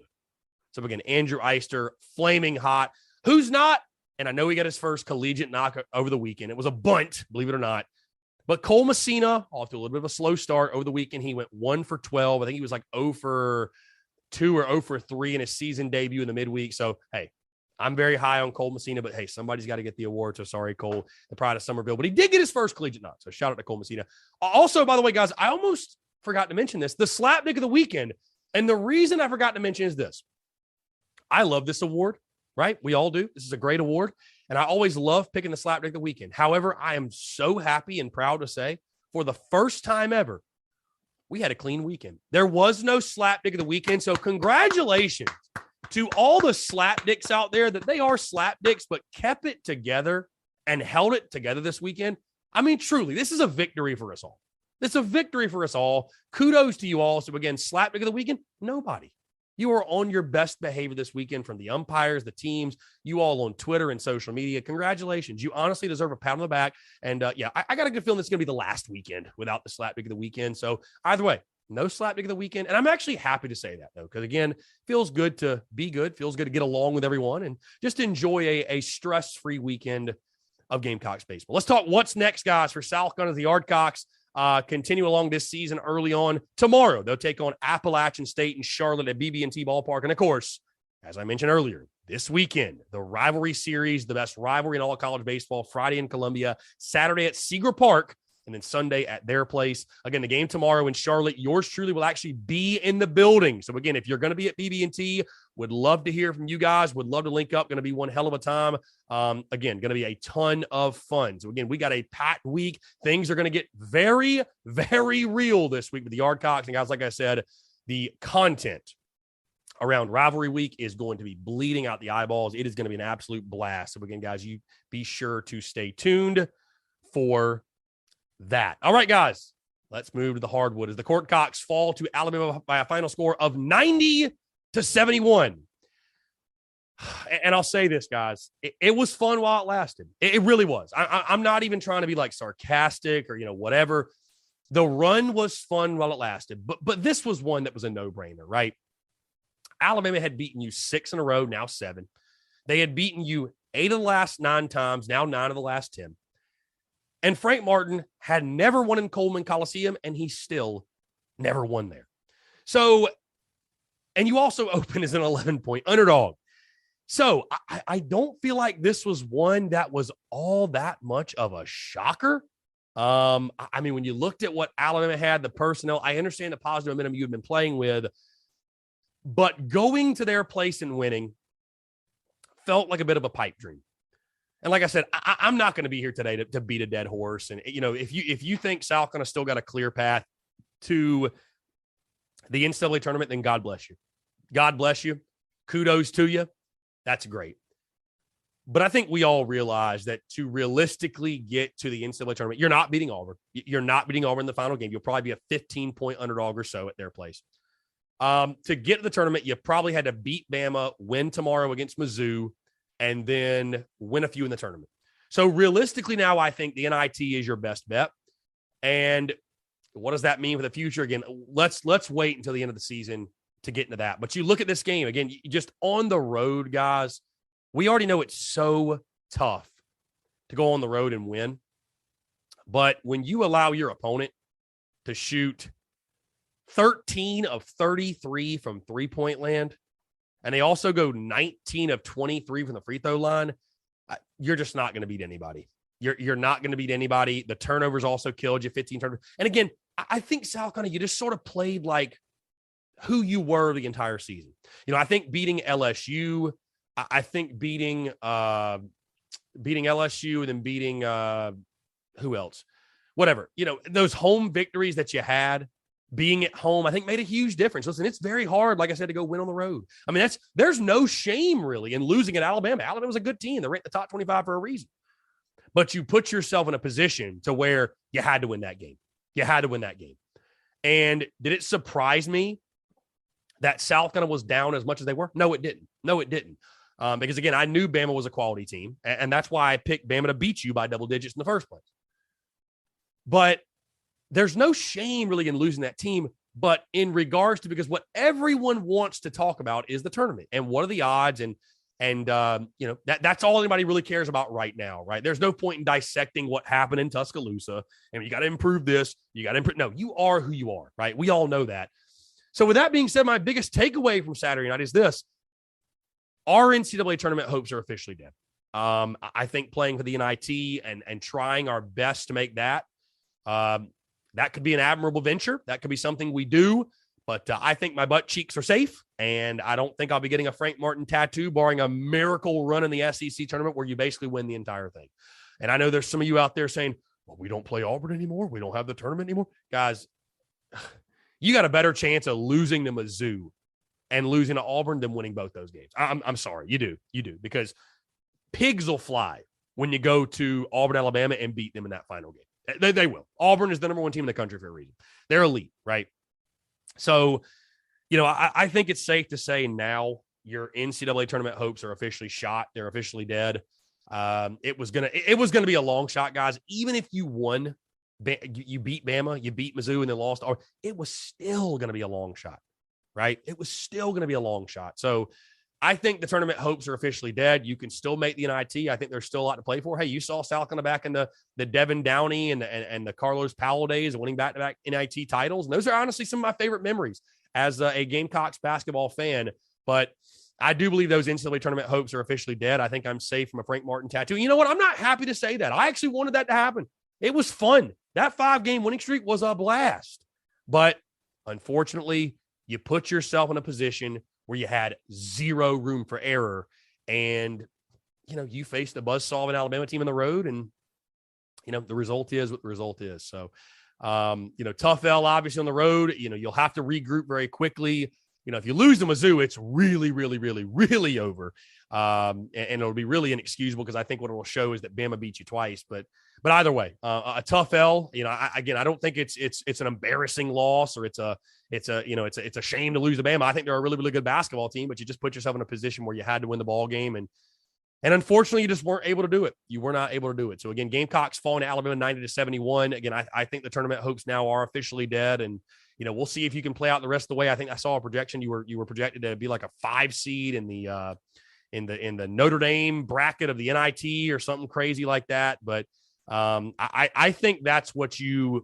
So again, Andrew Eister, flaming hot. Who's not? And I know he got his first collegiate knock over the weekend. It was a bunt, believe it or not. But Cole Messina, off to a little bit of a slow start over the weekend. He went 1 for 12. I think he was like 0 for 2 or 0 for 3 in his season debut in the midweek. So, hey, I'm very high on Cole Messina, but hey, somebody's got to get the award. So sorry, Cole, the pride of Somerville. But he did get his first collegiate knock. So shout out to Cole Messina. Also, by the way, guys, I almost forgot to mention this. The Slapdick of the weekend. And the reason I forgot to mention is this. I love this award, right? We all do. This is a great award. And I always love picking the Slapdick of the weekend. However, I am so happy and proud to say, for the first time ever, we had a clean weekend. There was no Slapdick of the weekend. So congratulations to all the Slapdicks out there that they are Slapdicks, but kept it together and held it together this weekend. I mean, truly, this is a victory for us all. It's a victory for us all. Kudos to you all. So again, Slapdick of the weekend, nobody. You are on your best behavior this weekend, from the umpires, the teams, you all on Twitter and social media. Congratulations. You honestly deserve a pat on the back. And yeah, I got a good feeling this is going to be the last weekend without the Slapdick of the weekend. So either way, no Slapdick of the weekend. And I'm actually happy to say that, though, because again, feels good to be good. Feels good to get along with everyone and just enjoy a stress-free weekend of Gamecocks baseball. Let's talk what's next, guys, for South Gunners, the Yardcocks. Continue along this season early on. Tomorrow, they'll take on Appalachian State in Charlotte at BB&T Ballpark. And, of course, as I mentioned earlier, this weekend, the Rivalry Series, the best rivalry in all of college baseball, Friday in Columbia, Saturday at Seager Park, and then Sunday at their place. Again, the game tomorrow in Charlotte, yours truly will actually be in the building. So, again, if you're going to be at BB&T, would love to hear from you guys. Would love to link up. Going to be one hell of a time. Again, going to be a ton of fun. So, again, we got a packed week. Things are going to get very, very real this week with the Yardcocks. And, guys, like I said, the content around Rivalry Week is going to be bleeding out the eyeballs. It is going to be an absolute blast. So, again, guys, you be sure to stay tuned for that. All right, guys, let's move to the hardwood as the Courtcocks fall to Alabama by a final score of 90-71. And I'll say this, guys, it was fun while it lasted. It really was. I'm not even trying to be like sarcastic or, whatever. The run was fun while it lasted, but this was one that was a no-brainer, right? Alabama had beaten you 6 in a row, now 7. They had beaten you 8 of the last 9 times, now 9 of the last 10. And Frank Martin had never won in Coleman Coliseum, and he still never won there. So, and you also open as an 11-point underdog. So I don't feel like this was one that was all that much of a shocker. I mean, when you looked at what Alabama had, the personnel, I understand the positive momentum you've been playing with, but going to their place and winning felt like a bit of a pipe dream. And like I said, I'm not going to be here today to beat a dead horse. And, if you think South Carolina still got a clear path to the NCAA tournament, then God bless you. God bless you. Kudos to you. That's great. But I think we all realize that to realistically get to the NCAA tournament, you're not beating Auburn. You're not beating Auburn in the final game. You'll probably be a 15-point underdog or so at their place. To get to the tournament, you probably had to beat Bama, win tomorrow against Mizzou, and then win a few in the tournament. So realistically now, I think the NIT is your best bet. And what does that mean for the future? Again, let's wait until the end of the season to get into that. But you look at this game, again, just on the road, guys, we already know it's so tough to go on the road and win. But when you allow your opponent to shoot 13 of 33 from three-point land, and they also go 19 of 23 from the free throw line, you're just not going to beat anybody. You're not going to beat anybody. The turnovers also killed you, 15 turnovers. And again, I think South Carolina, you just sort of played like who you were the entire season. I think beating LSU, I think beating LSU and then beating who else? Whatever. Those home victories that you had, being at home, I think made a huge difference. Listen, it's very hard, like I said, to go win on the road. I mean, there's no shame really in losing at Alabama. Alabama was a good team. They're ranked the top 25 for a reason. But you put yourself in a position to where you had to win that game. You had to win that game. And did it surprise me that South Carolina was down as much as they were? No, it didn't. Because, again, I knew Bama was a quality team, and that's why I picked Bama to beat you by double digits in the first place. But there's no shame really in losing that team, but in regards to, because what everyone wants to talk about is the tournament and what are the odds, and that's all anybody really cares about right now, right? There's no point in dissecting what happened in Tuscaloosa, and you got to improve this, you got to improve. No, you are who you are, right? We all know that. So with that being said, my biggest takeaway from Saturday night is this: our NCAA tournament hopes are officially dead. I think playing for the NIT and trying our best to make that could be an admirable venture. That could be something we do. But I think my butt cheeks are safe, and I don't think I'll be getting a Frank Martin tattoo, barring a miracle run in the SEC tournament where you basically win the entire thing. And I know there's some of you out there saying, well, we don't play Auburn anymore. We don't have the tournament anymore. Guys, you got a better chance of losing to Mizzou and losing to Auburn than winning both those games. I'm sorry. You do, because pigs will fly when you go to Auburn, Alabama, and beat them in that final game. They will. Auburn is the number one team in the country for a reason. They're elite, right? So, I think it's safe to say now your NCAA tournament hopes are officially shot. They're officially dead. It was gonna be a long shot, guys. Even if you won, you beat Bama, you beat Mizzou, and then lost, it was still gonna be a long shot, right? It was still gonna be a long shot. So I think the tournament hopes are officially dead. You can still make the NIT. I think there's still a lot to play for. Hey, you saw South Carolina back in the Devin Downey and the Carlos Powell days of winning back-to-back NIT titles. And those are honestly some of my favorite memories as a Gamecocks basketball fan. But I do believe those NCAA tournament hopes are officially dead. I think I'm safe from a Frank Martin tattoo. You know what? I'm not happy to say that. I actually wanted that to happen. It was fun. That 5-game winning streak was a blast. But unfortunately, you put yourself in a position where you had zero room for error, and, you faced a buzzsaw of an Alabama team on the road, and, the result is what the result is. So, tough L obviously on the road. You'll have to regroup very quickly. If you lose to Mizzou, it's really, really, really, really over. And it'll be really inexcusable, because I think what it will show is that Bama beat you twice. But either way, a tough L. I don't think it's an embarrassing loss, or it's a shame to lose to Bama. I think they're a really, really good basketball team, but you just put yourself in a position where you had to win the ball game, and unfortunately, you just weren't able to do it. You were not able to do it. So again, Gamecocks falling to Alabama 90-71. Again, I think the tournament hopes now are officially dead, and we'll see if you can play out the rest of the way. I think I saw a projection. You were projected to be like a 5 seed in the Notre Dame bracket of the NIT or something crazy like that. But I think that's what you're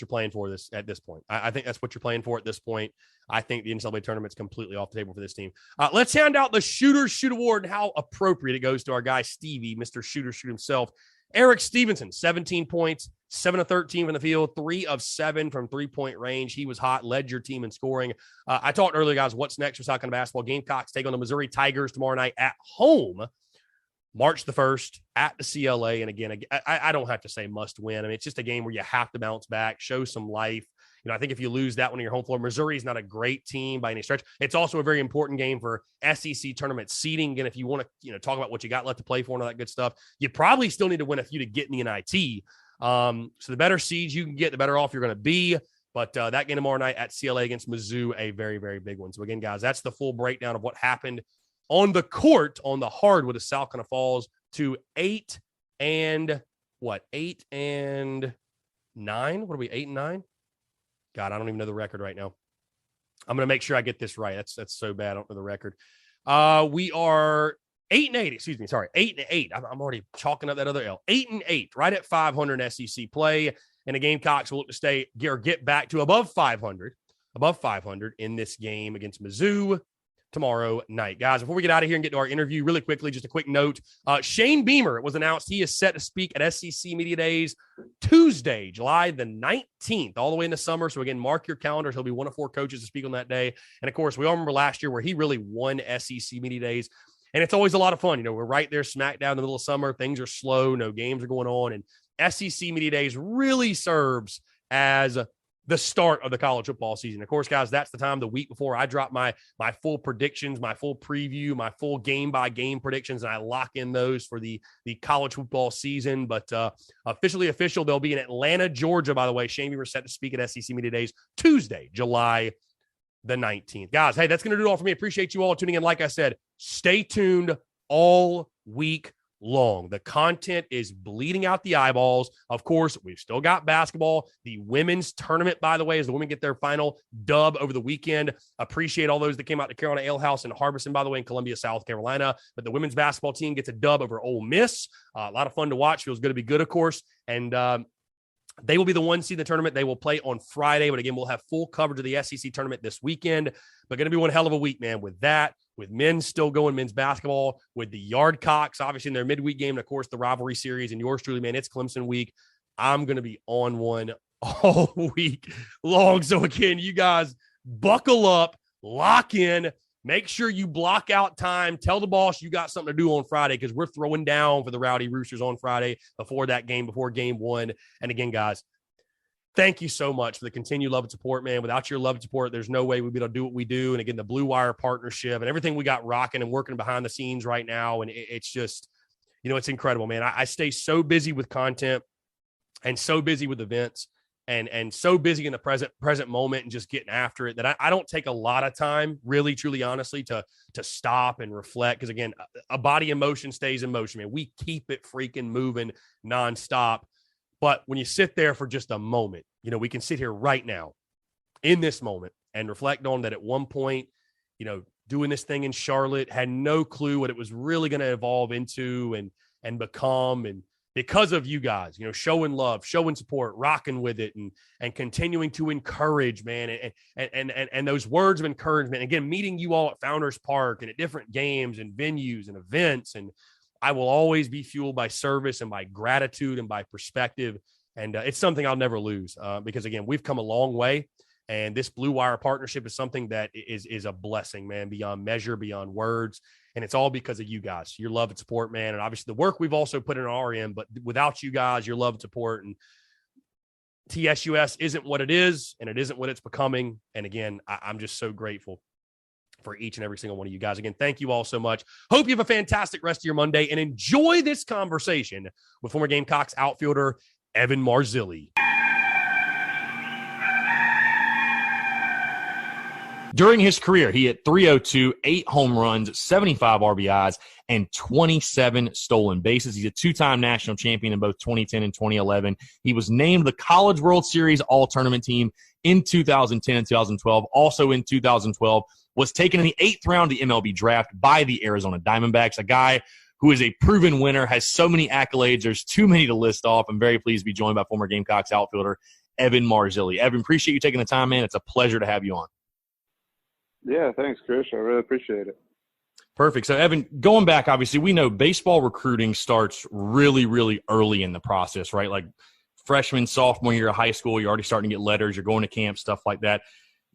playing for at this point. I think that's what you're playing for at this point. I think the NCAA tournament's completely off the table for this team. Let's hand out the Shooter Shoot Award, and how appropriate it goes to our guy Stevie, Mr. Shooter Shoot himself. Eric Stevenson, 17 points, 7 of 13 from the field, 3 of 7 from three-point range. He was hot, led your team in scoring. I talked earlier, guys, what's next for South Carolina basketball. Gamecocks take on the Missouri Tigers tomorrow night at home, March the 1st at the CLA. And again, I don't have to say must win. I mean, it's just a game where you have to bounce back, show some life. I think if you lose that one on your home floor, Missouri is not a great team by any stretch. It's also a very important game for SEC tournament seeding. Again, if you want to, talk about what you got left to play for and all that good stuff, you probably still need to win a few to get in the NIT. So the better seeds you can get, the better off you're going to be. But that game tomorrow night at CLA against Mizzou, a very, very big one. So again, guys, that's the full breakdown of what happened on the court, on the hardwood of South Carolina falls to 8 and 9? What are we, 8 and 9? God, I don't even know the record right now. I'm going to make sure I get this right. That's so bad. I don't know the record. We are 8 and 8. Excuse me. Sorry. 8 and 8. I'm already chalking up that other L. 8 and 8, right at 500 in SEC play. And the Gamecocks will look to stay or get back to above 500 in this game against Mizzou. tomorrow night. Guys, before we get out of here and get to our interview, really quickly, just a quick note. Shane Beamer, it was announced he is set to speak at SEC Media Days Tuesday, July the 19th, all the way in the summer. So again, mark your calendars. He'll be one of 4 coaches to speak on that day. And of course, we all remember last year where he really won SEC Media Days. And it's always a lot of fun. We're right there smack down in the middle of summer. Things are slow. No games are going on. And SEC Media Days really serves as the start of the college football season. Of course, guys, that's the time the week before I drop my full predictions, my full preview, my full game-by-game predictions, and I lock in those for the college football season. But officially official, they'll be in Atlanta, Georgia, by the way. Shane Beamer set to speak at SEC Media Days Tuesday, July the 19th. Guys, hey, that's going to do it all for me. Appreciate you all tuning in. Like I said, stay tuned all week long. The content is bleeding out the eyeballs. Of course, we've still got basketball. The women's tournament, by the way, as the women get their final dub over the weekend. Appreciate all those that came out to Carolina Ale House and Harbison, by the way, in Columbia, South Carolina. But the women's basketball team gets a dub over Ole Miss. A lot of fun to watch. Feels good to be good, of course. And they will be the 1 seed in the tournament. They will play on Friday. But again, we'll have full coverage of the SEC tournament this weekend. But going to be one hell of a week, man, with that. With men still going, men's basketball, with the Yardcocks, obviously in their midweek game, and of course the Rivalry series, and yours truly, man, it's Clemson week. I'm going to be on one all week long. So again, you guys buckle up, lock in, make sure you block out time. Tell the boss you got something to do on Friday because we're throwing down for the Rowdy Roosters on Friday before that game, before game 1. And again, guys, thank you so much for the continued love and support, man. Without your love and support, there's no way we'd be able to do what we do. And again, the Blue Wire partnership and everything we got rocking and working behind the scenes right now. And it's just, it's incredible, man. I stay so busy with content and so busy with events and so busy in the present moment and just getting after it that I don't take a lot of time, really, truly, honestly, to stop and reflect. Because again, a body in motion stays in motion, man. We keep it freaking moving nonstop. But when you sit there for just a moment, we can sit here right now in this moment and reflect on that at one point, doing this thing in Charlotte, had no clue what it was really going to evolve into and become. And because of you guys, showing love, showing support, rocking with it and continuing to encourage, man. And those words of encouragement, again, meeting you all at Founders Park and at different games and venues and events. And I will always be fueled by service and by gratitude and by perspective. And it's something I'll never lose because, again, we've come a long way. And this Blue Wire partnership is something that is a blessing, man, beyond measure, beyond words. And it's all because of you guys, your love and support, man. And obviously the work we've also put in our end, but without you guys, your love and support, and TSUS isn't what it is, and it isn't what it's becoming. And again, I'm just so grateful for each and every single one of you guys. Again, thank you all so much. Hope you have a fantastic rest of your Monday and enjoy this conversation with former Gamecocks outfielder Evan Marzilli. During his career, he hit .302, 8 home runs, 75 RBIs, and 27 stolen bases. He's a 2-time national champion in both 2010 and 2011. He was named the College World Series All-Tournament Team in 2010 and 2012. Also in 2012, was taken in the 8th round of the MLB draft by the Arizona Diamondbacks, a guy who is a proven winner, has so many accolades. There's too many to list off. I'm very pleased to be joined by former Gamecocks outfielder Evan Marzilli. Evan, appreciate you taking the time, man. It's a pleasure to have you on. Yeah, thanks, Chris. I really appreciate it. Perfect. So, Evan, going back, obviously, we know baseball recruiting starts really, really early in the process, right? Like freshman, sophomore year of high school, you're already starting to get letters, you're going to camp, stuff like that.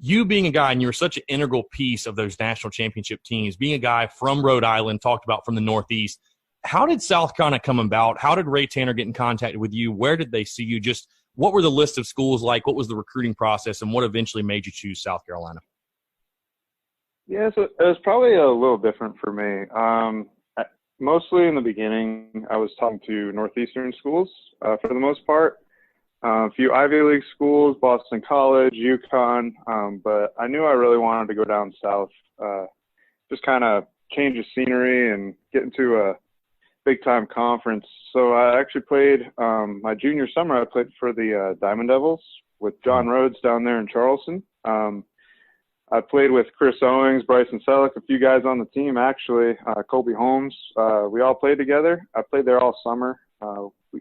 You being a guy, and you were such an integral piece of those national championship teams, being a guy from Rhode Island, talked about from the Northeast, how did South Carolina come about? How did Ray Tanner get in contact with you? Where did they see you? Just what were the list of schools like? What was the recruiting process? And what eventually made you choose South Carolina? Yeah, so it was probably a little different for me. Mostly in the beginning, I was talking to Northeastern schools for the most part. A few Ivy League schools, Boston College, UConn, but I knew I really wanted to go down south, just kind of change the scenery and get into a big-time conference. So I actually played my junior summer. I played for the Diamond Devils with John Rhodes down there in Charleston. I played with Chris Owings, Bryson Selleck, a few guys on the team, actually, Colby Holmes. We all played together. I played there all summer.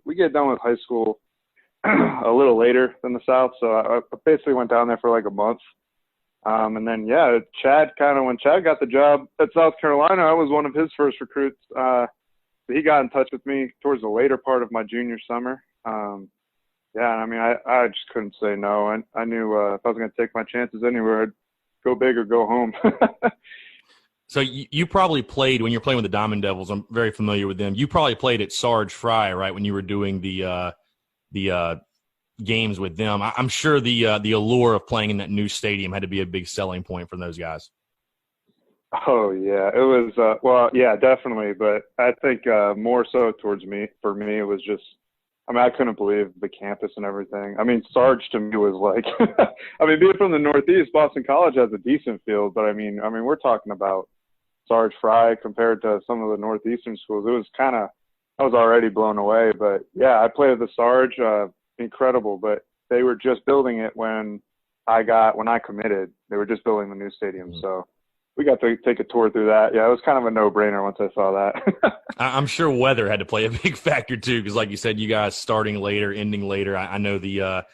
We get done with high school a little later than the South, so I basically went down there for like a month. And then, yeah, when Chad got the job at South Carolina, I was one of his first recruits. He got in touch with me towards the later part of my junior summer. Yeah, I mean, I just couldn't say no. I knew if I was going to take my chances anywhere, I'd go big or go home. So you probably played when you're playing with the Diamond Devils. I'm very familiar with them. You probably played at Sarge Fry, right, when you were doing the games with them. I'm sure the allure of playing in that new stadium had to be a big selling point for those guys. Oh yeah, it was. Well, yeah, definitely. But I think more so for me, it was just. I mean, I couldn't believe the campus and everything. I mean, Sarge to me was like. I mean, being from the Northeast, Boston College has a decent field, but I mean, we're talking about Sarge Fry compared to some of the Northeastern schools. It was I was already blown away. But yeah, I played at the Sarge, incredible. But they were just building it when I committed. They were just building the new stadium, so. We got to take a tour through that. Yeah, it was kind of a no-brainer once I saw that. I'm sure weather had to play a big factor too, because like you said, you guys starting later, ending later. I know the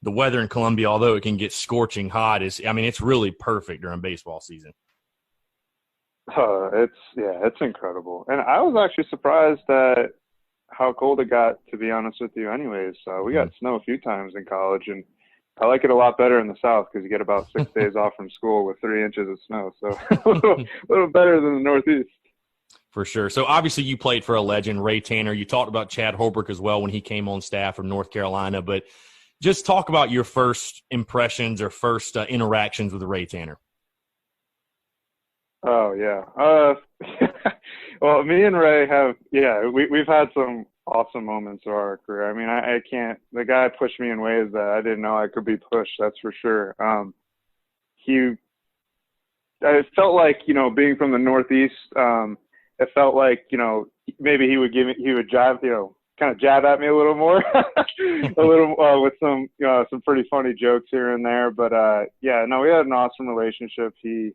weather in Columbia, although it can get scorching hot, it's really perfect during baseball season. It's incredible. And I was actually surprised at how cold it got, to be honest with you. Anyways, we got snow a few times in college, and I like it a lot better in the South because you get about 6 days off from school with 3 inches of snow. So a little better than the Northeast. For sure. So obviously you played for a legend, Ray Tanner. You talked about Chad Holbrook as well when he came on staff from North Carolina. But just talk about your first impressions or first interactions with Ray Tanner. Oh, yeah. Well, me and Ray we've had some awesome moments of our career. I mean, I can't – the guy pushed me in ways that I didn't know I could be pushed, that's for sure. It felt like, being from the Northeast, it felt like, maybe he would jive, kind of jab at me a little more, a little with some pretty funny jokes here and there. But, we had an awesome relationship. He,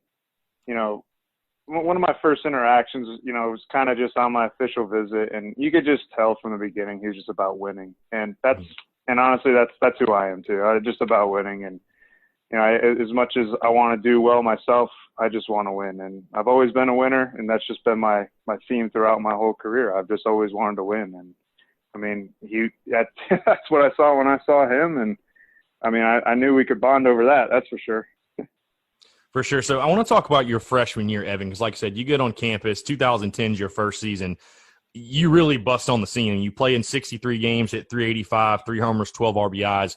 one of my first interactions, was kind of just on my official visit, and you could just tell from the beginning he was just about winning. And honestly, that's who I am too. I'm just about winning. And, as much as I want to do well myself, I just want to win. And I've always been a winner, and that's just been my theme throughout my whole career. I've just always wanted to win. And I mean, that's what I saw when I saw him. And I mean, I knew we could bond over that. That's for sure. For sure. So I want to talk about your freshman year, Evan, because like I said, you get on campus, 2010 is your first season. You really bust on the scene, and you play in 63 games, hit 385, 3 homers, 12 RBIs.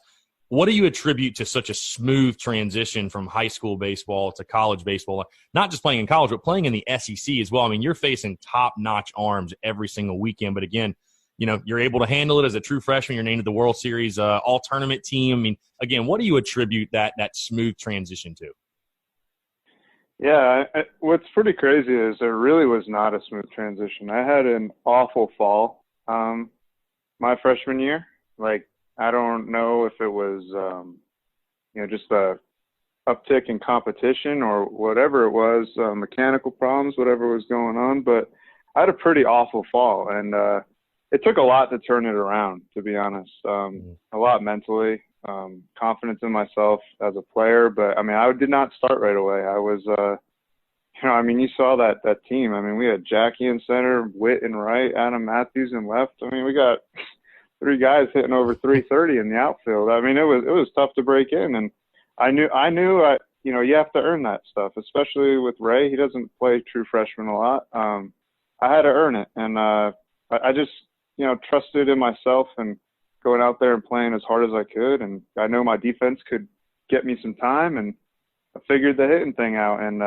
What do you attribute to such a smooth transition from high school baseball to college baseball? Not just playing in college, but playing in the SEC as well. I mean, you're facing top-notch arms every single weekend. But again, you're able to handle it as a true freshman. You're named to the World Series all-tournament team. I mean, again, what do you attribute that smooth transition to? Yeah, what's pretty crazy is there really was not a smooth transition. I had an awful fall my freshman year. Like, I don't know if it was, just a uptick in competition or whatever it was, mechanical problems, whatever was going on. But I had a pretty awful fall, and it took a lot to turn it around, to be honest. A lot mentally. Confidence in myself as a player, but I mean, I did not start right away. I was, you saw that team. I mean, we had Jackie in center, Witt in right, Adam Matthews in left. I mean, we got 3 guys hitting over 330 in the outfield. I mean, it was tough to break in, and I knew, you have to earn that stuff, especially with Ray. He doesn't play true freshman a lot. I had to earn it, and I just, trusted in myself and going out there and playing as hard as I could. And I know my defense could get me some time, and I figured the hitting thing out. And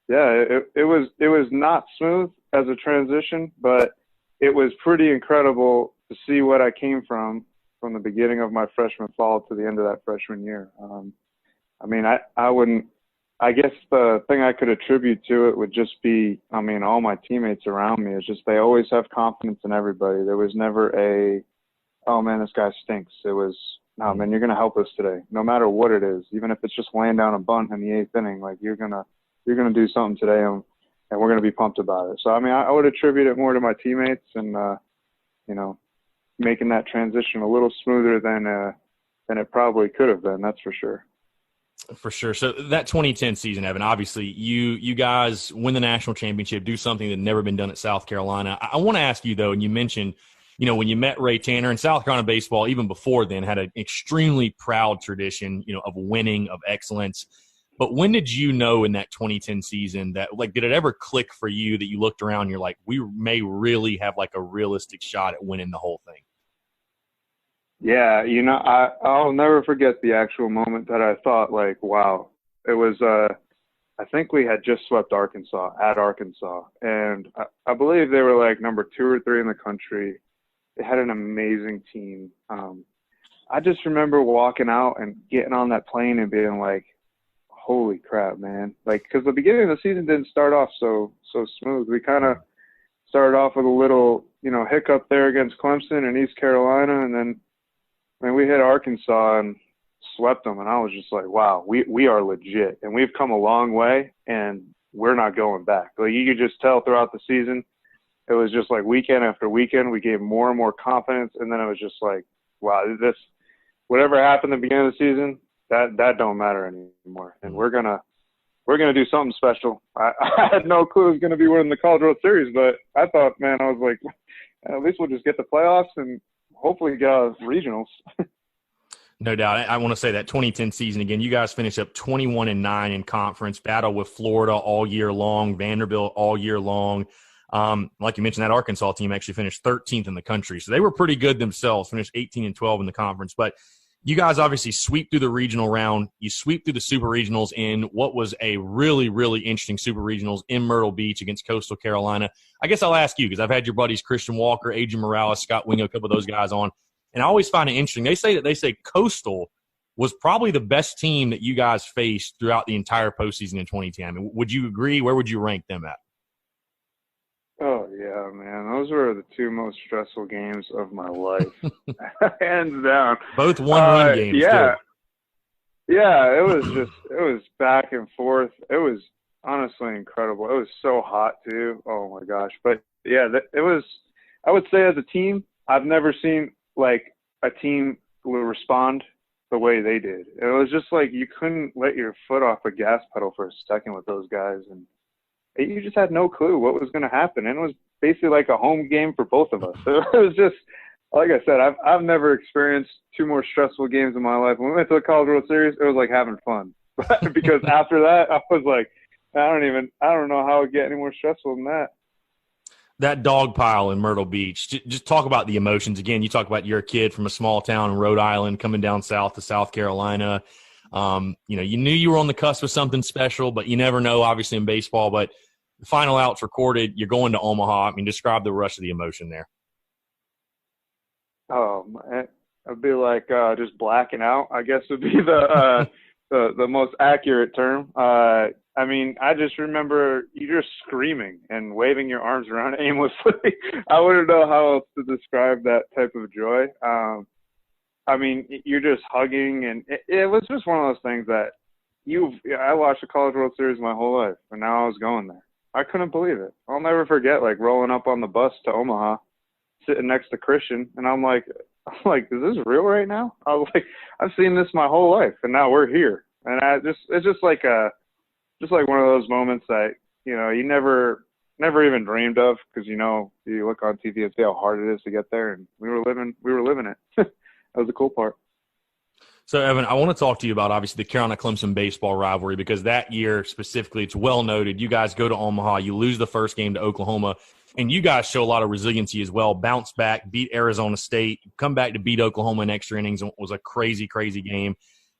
it was not smooth as a transition, but it was pretty incredible to see what I came from the beginning of my freshman fall to the end of that freshman year. I guess the thing I could attribute to it would just be, all my teammates around me. It's just, they always have confidence in everybody. There was never oh man, this guy stinks. It was, no man, you're going to help us today, no matter what it is. Even if it's just laying down a bunt in the 8th inning, like you're going to do something today, and we're going to be pumped about it. So, I would attribute it more to my teammates and, making that transition a little smoother than it probably could have been. That's for sure. For sure. So that 2010 season, Evan, obviously you guys win the national championship, do something that had never been done at South Carolina. I want to ask you, though, and you mentioned, when you met Ray Tanner, and South Carolina baseball, even before then, had an extremely proud tradition, of winning, of excellence. But when did you know in that 2010 season that, did it ever click for you that you looked around and you're like, we may really have a realistic shot at winning the whole thing? Yeah, I'll never forget the actual moment that I thought, wow. It was, I think we had just swept Arkansas, at Arkansas. And I believe they were number 2 or 3 in the country. They had an amazing team. I just remember walking out and getting on that plane and being like, holy crap, man. Because the beginning of the season didn't start off so smooth. We kind of started off with a little, hiccup there against Clemson and East Carolina. And then, we hit Arkansas and swept them. And I was just like, wow, we are legit. And we've come a long way, and we're not going back. You could just tell throughout the season, it was just weekend after weekend, we gave more and more confidence. And then it was just wow, whatever happened at the beginning of the season, that don't matter anymore. And we're gonna do something special. I had no clue it was gonna be winning the College World Series, but I thought, man, I was like, at least we'll just get the playoffs and hopefully get regionals. No doubt. I want to say that 2010 season again, you guys finished up 21-9 in conference, battle with Florida all year long, Vanderbilt all year long. Like you mentioned, that Arkansas team actually finished 13th in the country. So they were pretty good themselves, finished 18-12 in the conference. But you guys obviously sweep through the regional round. You sweep through the super regionals in what was a really, really interesting super regionals in Myrtle Beach against Coastal Carolina. I guess I'll ask you, because I've had your buddies Christian Walker, Adrian Morales, Scott Wingo, a couple of those guys on. And I always find it interesting. They say Coastal was probably the best team that you guys faced throughout the entire postseason in 2010. I mean, would you agree? Where would you rank them at? Oh, yeah, man. Those were the 2 most stressful games of my life. Hands down. Both one-run games, yeah. too. Yeah, it was back and forth. It was honestly incredible. It was so hot, too. Oh, my gosh. But, yeah, it was – I would say as a team, I've never seen, a team respond the way they did. It was just you couldn't let your foot off the gas pedal for a second with those guys, and you just had no clue what was going to happen. And it was basically a home game for both of us. It was just, like I said, I've never experienced 2 more stressful games in my life. When we went to the College World Series, it was like having fun. Because after that, I was like, I don't know how it would get any more stressful than that. That dog pile in Myrtle Beach, just talk about the emotions. Again, you talk about you're a kid from a small town in Rhode Island coming down south to South Carolina. You knew you were on the cusp of something special, but you never know, obviously, in baseball. But the final out's recorded. You're going to Omaha. I mean, describe the rush of the emotion there. Oh, it'd be just blacking out, I guess would be the most accurate term. I just remember you just screaming and waving your arms around aimlessly. I wouldn't know how else to describe that type of joy. You're just hugging, and it was just one of those things that I watched the College World Series my whole life, and now I was going there. I couldn't believe it. I'll never forget, rolling up on the bus to Omaha, sitting next to Christian, and I'm like, is this real right now? I was like, I've seen this my whole life, and now we're here. And it's just like one of those moments that, you never even dreamed of, because, you look on TV and see how hard it is to get there, and we were living it. That was the cool part. So, Evan, I want to talk to you about, obviously, the Carolina-Clemson baseball rivalry, because that year specifically, it's well noted. You guys go to Omaha, you lose the first game to Oklahoma, and you guys show a lot of resiliency as well. Bounce back, beat Arizona State, come back to beat Oklahoma in extra innings. It was a crazy, crazy game.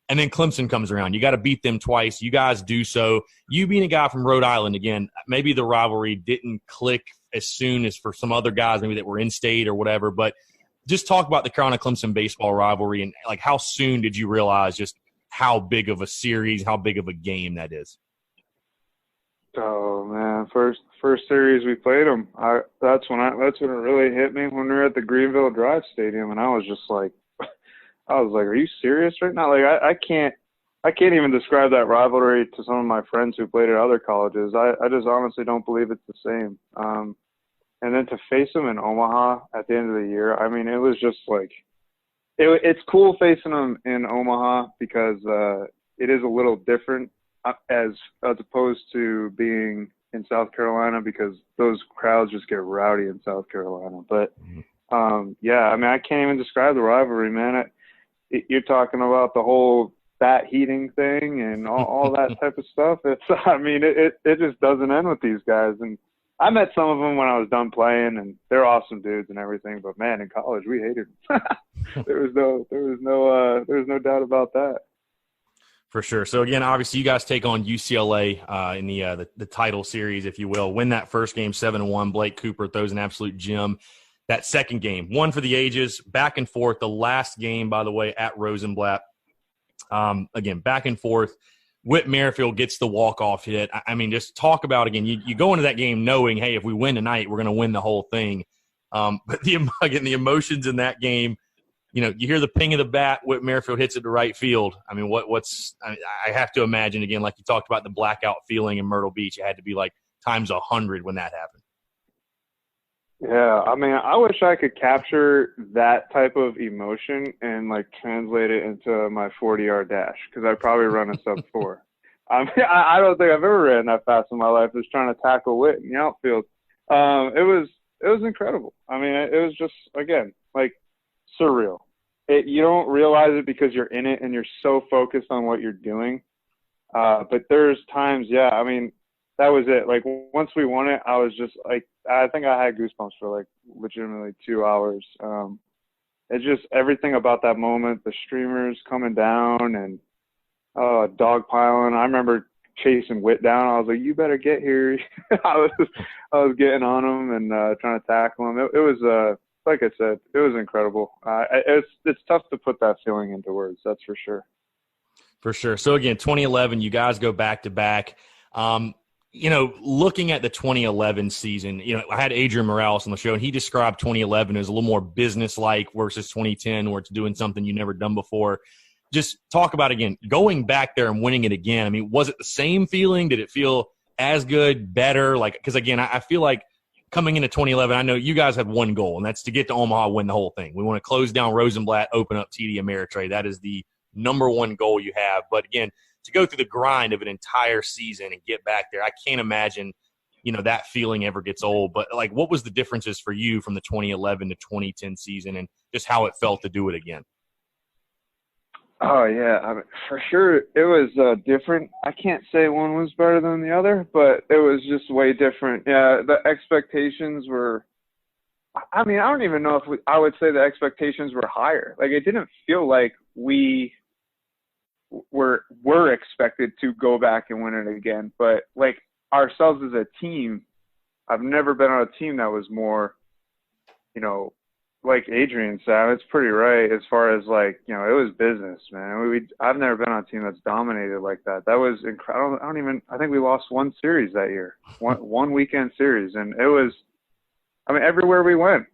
And then Clemson comes around. You got to beat them twice. You guys do so. You being a guy from Rhode Island, again, maybe the rivalry didn't click as soon as for some other guys maybe that were in state or whatever, but just talk about the Carolina-Clemson baseball rivalry and, how soon did you realize just how big of a series, how big of a game that is? Oh, man, first series we played them, that's when it really hit me, when we were at the Greenville Drive Stadium, and I was like, are you serious right now? I can't even describe that rivalry to some of my friends who played at other colleges. I just honestly don't believe it's the same. And then to face them in Omaha at the end of the year, it was just it's cool facing them in Omaha because, it is a little different as opposed to being in South Carolina, because those crowds just get rowdy in South Carolina. But yeah, I mean, I can't even describe the rivalry, man. You're talking about the whole bat heating thing and all that type of stuff. I mean, it just doesn't end with these guys. And I met some of them when I was done playing, and they're awesome dudes and everything. But man, in college we hated them. There was no doubt about that. For sure. So again, obviously, you guys take on UCLA in the title series, if you will. Win that first game 7-1. Blake Cooper throws an absolute gem. That second game, one for the ages, back and forth. The last game, by the way, at Rosenblatt. Again, back and forth. Whit Merrifield gets the walk-off hit. I mean, just talk about, again, you go into that game knowing, hey, if we win tonight, we're going to win the whole thing. But the emotions in that game, you hear the ping of the bat, Whit Merrifield hits it to right field. I mean, I have to imagine, again, like you talked about the blackout feeling in Myrtle Beach, it had to be like times 100 when that happened. Yeah, I mean, I wish I could capture that type of emotion and like translate it into my 40-yard dash, because I'd probably run a sub-4. I mean, I don't think I've ever ran that fast in my life, just trying to tackle Whit in the outfield. It was incredible. I mean, it was just, again, like surreal. You don't realize it because you're in it and you're so focused on what you're doing. But there's times, yeah, I mean, that was it. Like, once we won it, I was just like, I think I had goosebumps for like legitimately 2 hours. It's just everything about that moment, the streamers coming down and dogpiling. I remember chasing Whit down. I was like, you better get here. I was getting on him and trying to tackle him. It was, like I said, it was incredible. It's tough to put that feeling into words, that's for sure. For sure. So, again, 2011, you guys go back-to-back. Looking at the 2011 season, I had Adrian Morales on the show, and he described 2011 as a little more business-like versus 2010, where it's doing something you've never done before. Just talk about, again, going back there and winning it again. I mean, was it the same feeling? Did it feel as good, better? Like, because, again, I feel like coming into 2011, I know you guys have one goal, and that's to get to Omaha, win the whole thing. We want to close down Rosenblatt, open up TD Ameritrade. That is the number one goal you have. But, again, to go through the grind of an entire season and get back there, I can't imagine, that feeling ever gets old. But, like, what was the differences for you from the 2011 to 2010 season and just how it felt to do it again? Oh, yeah. I mean, for sure, it was different. I can't say one was better than the other, but it was just way different. Yeah, the expectations were – I mean, I don't even know if I would say the expectations were higher. Like, it didn't feel like we – we're expected to go back and win it again. But like ourselves as a team, I've never been on a team that was more, like Adrian said, it's pretty right as far as like, it was business, man. I've never been on a team that's dominated like that. That was incredible. I think we lost one series that year, one weekend series. And it was, I mean, everywhere we went,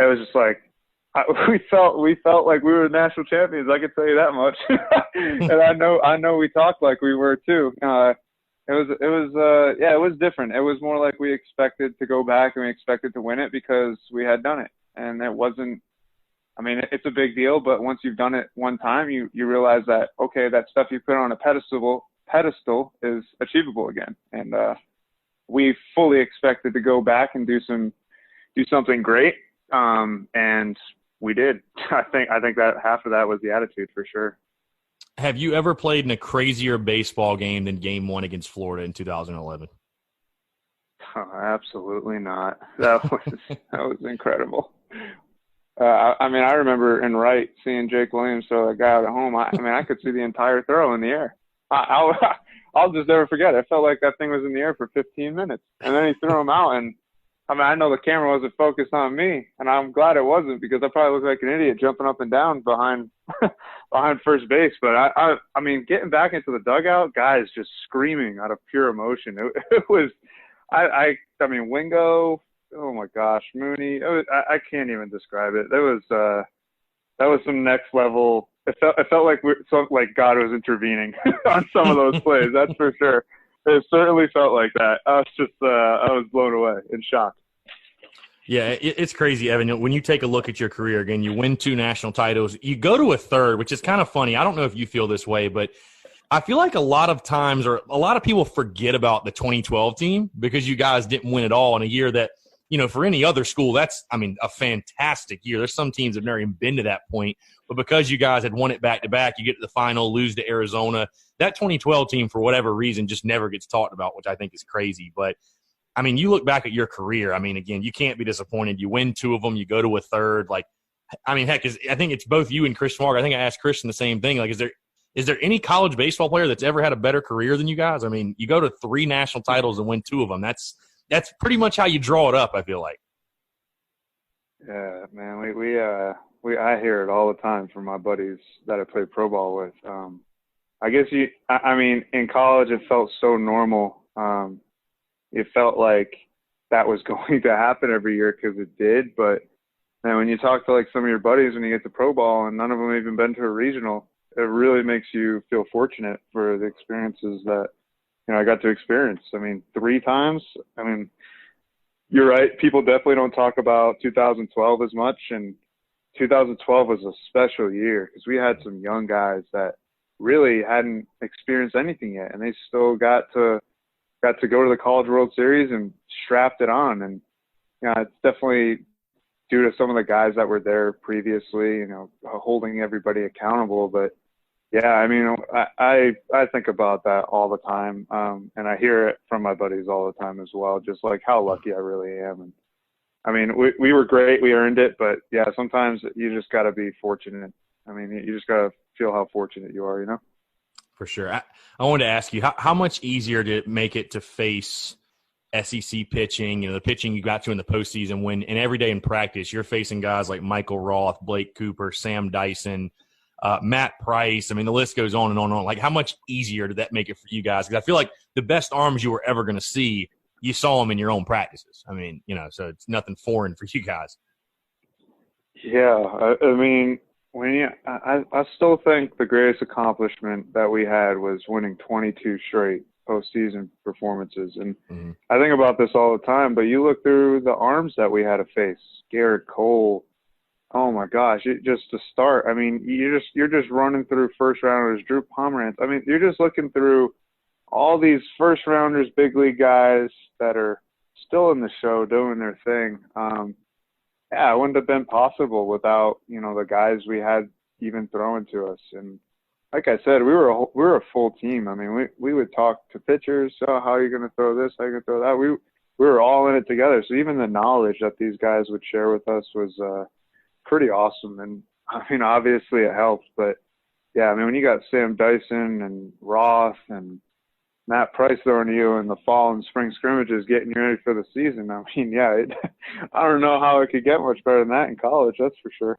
it was just like, we felt like we were national champions. I can tell you that much. And I know we talked like we were too. It was different. It was more like we expected to go back and we expected to win it because we had done it. And it wasn't, I mean, it's a big deal, but once you've done it one time, you realize that, okay, that stuff you put on a pedestal is achievable again. And we fully expected to go back and do something great. And we did. I think that half of that was the attitude for sure. Have you ever played in a crazier baseball game than Game 1 against Florida in 2011? Oh, absolutely not. That was incredible. I mean, I remember in Wright seeing Jake Williams throw that guy out at home. I mean, I could see the entire throw in the air. I'll just never forget. I felt like that thing was in the air for 15 minutes, and then he threw him out, and I mean, I know the camera wasn't focused on me, and I'm glad it wasn't because I probably looked like an idiot jumping up and down behind first base. But I mean, getting back into the dugout, guys just screaming out of pure emotion. It was, I mean, Wingo, oh my gosh, Mooney. I can't even describe it. That was some next level. It felt like God was intervening on some of those plays. That's for sure. It certainly felt like that. I was blown away in shock. Yeah, it's crazy, Evan. When you take a look at your career, again, you win 2 national titles. You go to a third, which is kind of funny. I don't know if you feel this way, but I feel like a lot of times, or a lot of people forget about the 2012 team because you guys didn't win at all in a year that, for any other school, that's, a fantastic year. There's some teams that have never even been to that point. But because you guys had won it back-to-back, you get to the final, lose to Arizona. That 2012 team, for whatever reason, just never gets talked about, which I think is crazy. But, you look back at your career. Again, you can't be disappointed. You win 2 of them. You go to a third. Heck, I think it's both you and Christian Walker. I think I asked Christian the same thing. Is there any college baseball player that's ever had a better career than you guys? You go to 3 national titles and win 2 of them. That's pretty much how you draw it up, I feel like. Yeah, man, I hear it all the time from my buddies that I play pro ball with. I guess in college it felt so normal. It felt like that was going to happen every year because it did. But then when you talk to some of your buddies when you get to pro ball and none of them even been to a regional, it really makes you feel fortunate for the experiences that, I got to experience. 3 times. You're right. People definitely don't talk about 2012 as much. And 2012 was a special year because we had some young guys that really hadn't experienced anything yet. And they still got to go to the College World Series and strapped it on. And, it's definitely due to some of the guys that were there previously, holding everybody accountable. But yeah, I think about that all the time. And I hear it from my buddies all the time as well, just how lucky I really am. And we were great. We earned it. But yeah, sometimes you just got to be fortunate. You just got to feel how fortunate you are, For sure. I wanted to ask you, how much easier did it make it to face SEC pitching, the pitching you got to in the postseason when, and every day in practice, you're facing guys like Michael Roth, Blake Cooper, Sam Dyson, Matt Price. The list goes on and on and on. How much easier did that make it for you guys? Because I feel like the best arms you were ever going to see, you saw them in your own practices. So it's nothing foreign for you guys. Yeah. I still think the greatest accomplishment that we had was winning 22 straight postseason performances. And I think about this all the time, but you look through the arms that we had to face, Garrett Cole. Oh my gosh! Just to start, you're just running through first rounders, Drew Pomerantz. You're just looking through all these first rounders, big league guys that are still in the show doing their thing. It wouldn't have been possible without the guys we had even throwing to us. And like I said, we were a full team. We would talk to pitchers. So how are you going to throw this? How are you going to throw that? We were all in it together. So even the knowledge that these guys would share with us was pretty awesome. And obviously it helped, but yeah, when you got Sam Dyson and Roth and Matt Price throwing to you in the fall and spring scrimmages, getting you ready for the season. I don't know how it could get much better than that in college. That's for sure.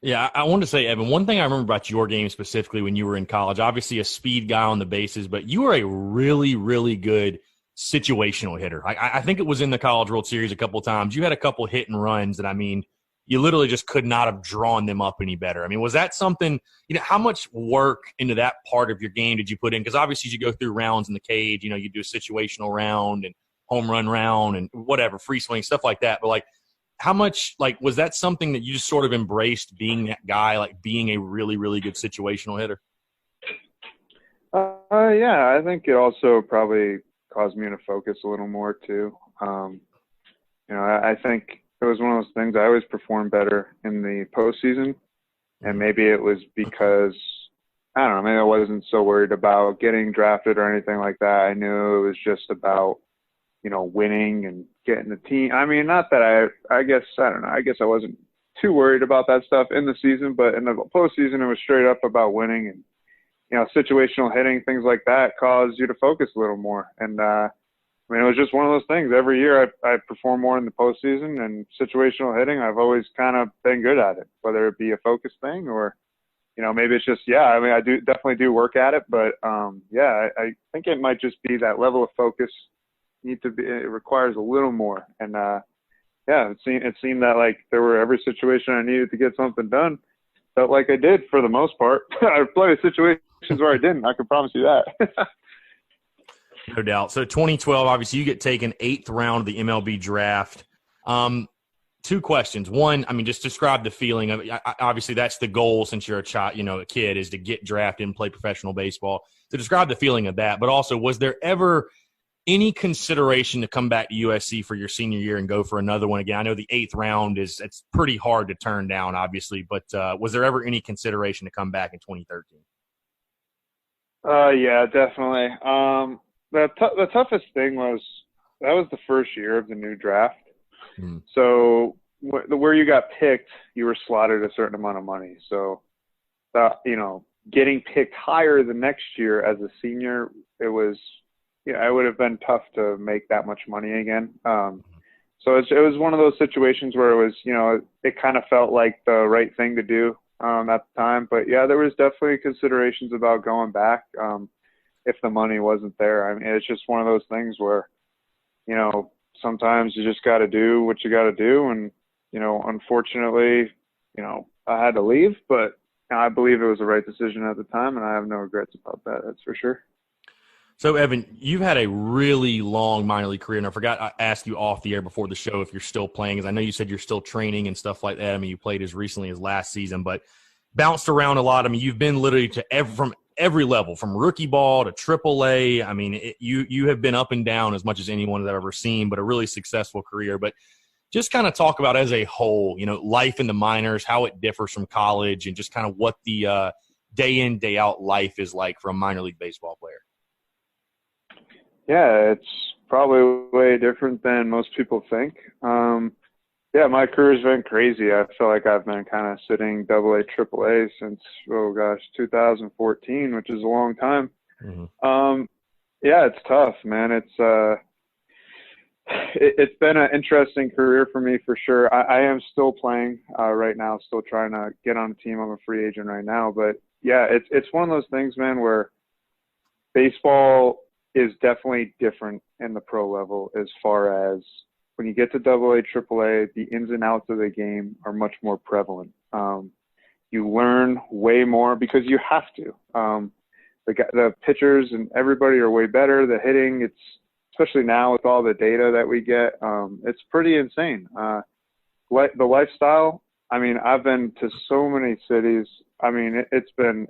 Yeah, I wanted to say, Evan, one thing I remember about your game specifically when you were in college, obviously a speed guy on the bases, but you were a really, really good situational hitter. I think it was in the College World Series a couple of times. You had a couple hit and runs that, you literally just could not have drawn them up any better. Was that something, how much work into that part of your game did you put in? Because obviously you go through rounds in the cage, you do a situational round and home run round and whatever, free swing, stuff like that. But how much, was that something that you just sort of embraced being that guy, being a really, really good situational hitter? Yeah, I think it also probably caused me to focus a little more too. I think it was one of those things I always performed better in the postseason, and maybe it was because I don't know, maybe I wasn't so worried about getting drafted or anything like that. I knew it was just about winning and getting the team. Not that I guess I don't know. I guess I wasn't too worried about that stuff in the season, but in the postseason it was straight up about winning and situational hitting, things like that cause you to focus a little more. And it was just one of those things. Every year I perform more in the postseason, and situational hitting, I've always kind of been good at it, whether it be a focus thing or, maybe it's just, I definitely do work at it, but I think it might just be that level of focus it requires a little more. And it seemed that there were every situation I needed to get something done. Felt like I did for the most part. I have plenty of situations where I didn't. I can promise you that. No doubt. So 2012, obviously you get taken 8th round of the MLB draft. two questions. One, I mean, just describe the feeling of obviously that's the goal since you're a child, a kid, is to get drafted and play professional baseball. So describe the feeling of that. But also, was there ever any consideration to come back to USC for your senior year and go for another one again? I know the 8th round it's pretty hard to turn down, obviously, but was there ever any consideration to come back in 2013? Yeah, definitely. The toughest thing was that was the first year of the new draft. So where you got picked, you were slotted a certain amount of money. So, getting picked higher the next year as a senior, it would have been tough to make that much money again. So it was one of those situations where it was, it kind of felt like the right thing to do at the time. But yeah, there was definitely considerations about going back if the money wasn't there. I mean, it's just one of those things where, sometimes you just got to do what you got to do. And, unfortunately, I had to leave, but I believe it was the right decision at the time, and I have no regrets about that. That's for sure. So, Evan, you've had a really long minor league career, and I forgot I asked you off the air before the show if you're still playing, because I know you said you're still training and stuff like that. I mean, you played as recently as last season, but bounced around a lot. I mean, you've been literally from every level, from rookie ball to AAA. I mean, you have been up and down as much as anyone that I've ever seen, but a really successful career. But just kind of talk about as a whole, life in the minors, how it differs from college, and just kind of what the day in, day out life is like for a minor league baseball player. Yeah, it's probably way different than most people think. Yeah, my career's been crazy. I feel like I've been kind of sitting AA, AAA since, 2014, which is a long time. Mm-hmm. Yeah, it's tough, man. It's been an interesting career for me for sure. I am still playing right now, still trying to get on a team. I'm a free agent right now. But, yeah, it's one of those things, man, where baseball is definitely different in the pro level as far as when you get to AA, AAA, the ins and outs of the game are much more prevalent. You learn way more because you have to. The pitchers and everybody are way better. The hitting, especially now with all the data that we get, it's pretty insane. The lifestyle, I mean, I've been to so many cities. I mean, it's been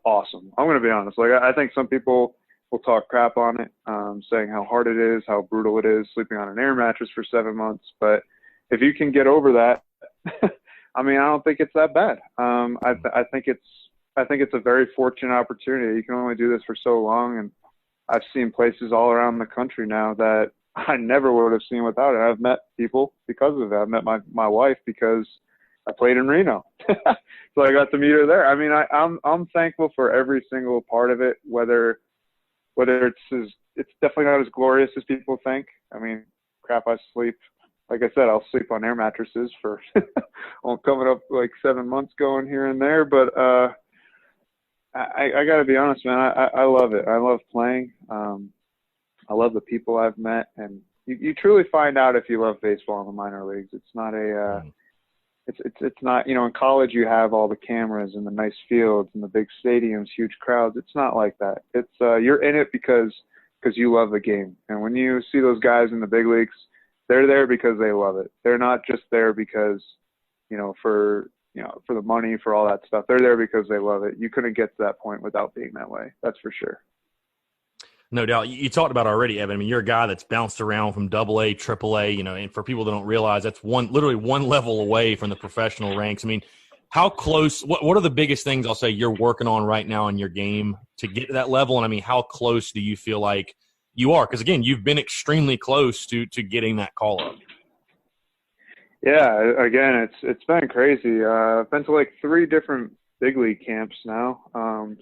awesome. I'm going to be honest. Like, I think some people will talk crap on it, saying how hard it is, how brutal it is, sleeping on an air mattress for 7 months. But if you can get over that, I mean, I don't think it's that bad. I think it's a very fortunate opportunity. You can only do this for so long, and I've seen places all around the country now that I never would have seen without it. I've met people because of it. I've met my wife because I played in Reno, so I got to meet her there. I mean, I'm thankful for every single part of it, whether it's definitely not as glorious as people think. I mean, crap, like I said, I'll sleep on air mattresses for coming up like 7 months going here and there. But I got to be honest, man, I love it. I love playing. I love the people I've met. And you truly find out if you love baseball in the minor leagues. It's not it's not, in college you have all the cameras and the nice fields and the big stadiums, huge crowds. It's not like that. It's you're in it because you love the game. And when you see those guys in the big leagues, they're there because they love it. They're not just there because, for the money, for all that stuff. They're there because they love it. You couldn't get to that point without being that way. That's for sure. No doubt. You talked about it already, Evan. I mean, you're a guy that's bounced around from AA, AAA, and for people that don't realize, that's literally one level away from the professional ranks. I mean, how close, what are the biggest things I'll say you're working on right now in your game to get to that level? And I mean, how close do you feel like you are? Because again, you've been extremely close to getting that call up. Yeah, again, it's been crazy. I've been to like 3 different big league camps now.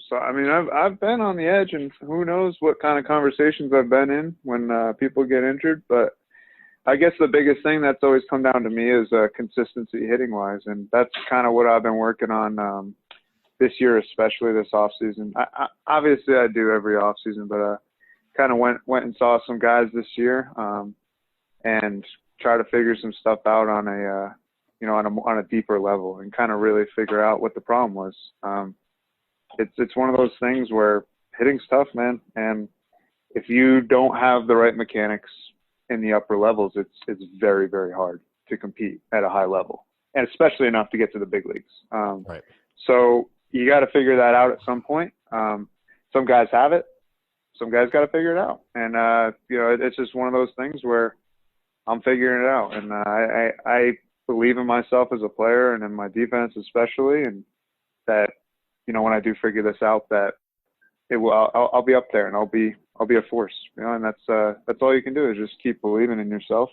So I mean, I've been on the edge, and who knows what kind of conversations I've been in when people get injured. But I guess the biggest thing that's always come down to me is consistency hitting wise, and that's kind of what I've been working on this year, especially this off season. Obviously I do every off season, but kind of went and saw some guys this year and try to figure some stuff out on a deeper level and kind of really figure out what the problem was. It's one of those things where hitting's tough, man. And if you don't have the right mechanics in the upper levels, it's very, very hard to compete at a high level, and especially enough to get to the big leagues. Right. So you got to figure that out at some point. Some guys have it. Some guys got to figure it out. And, it's just one of those things where I'm figuring it out. And I believe in myself as a player and in my defense especially, and that, when I do figure this out, that I'll be up there and I'll be a force, and that's all you can do is just keep believing in yourself.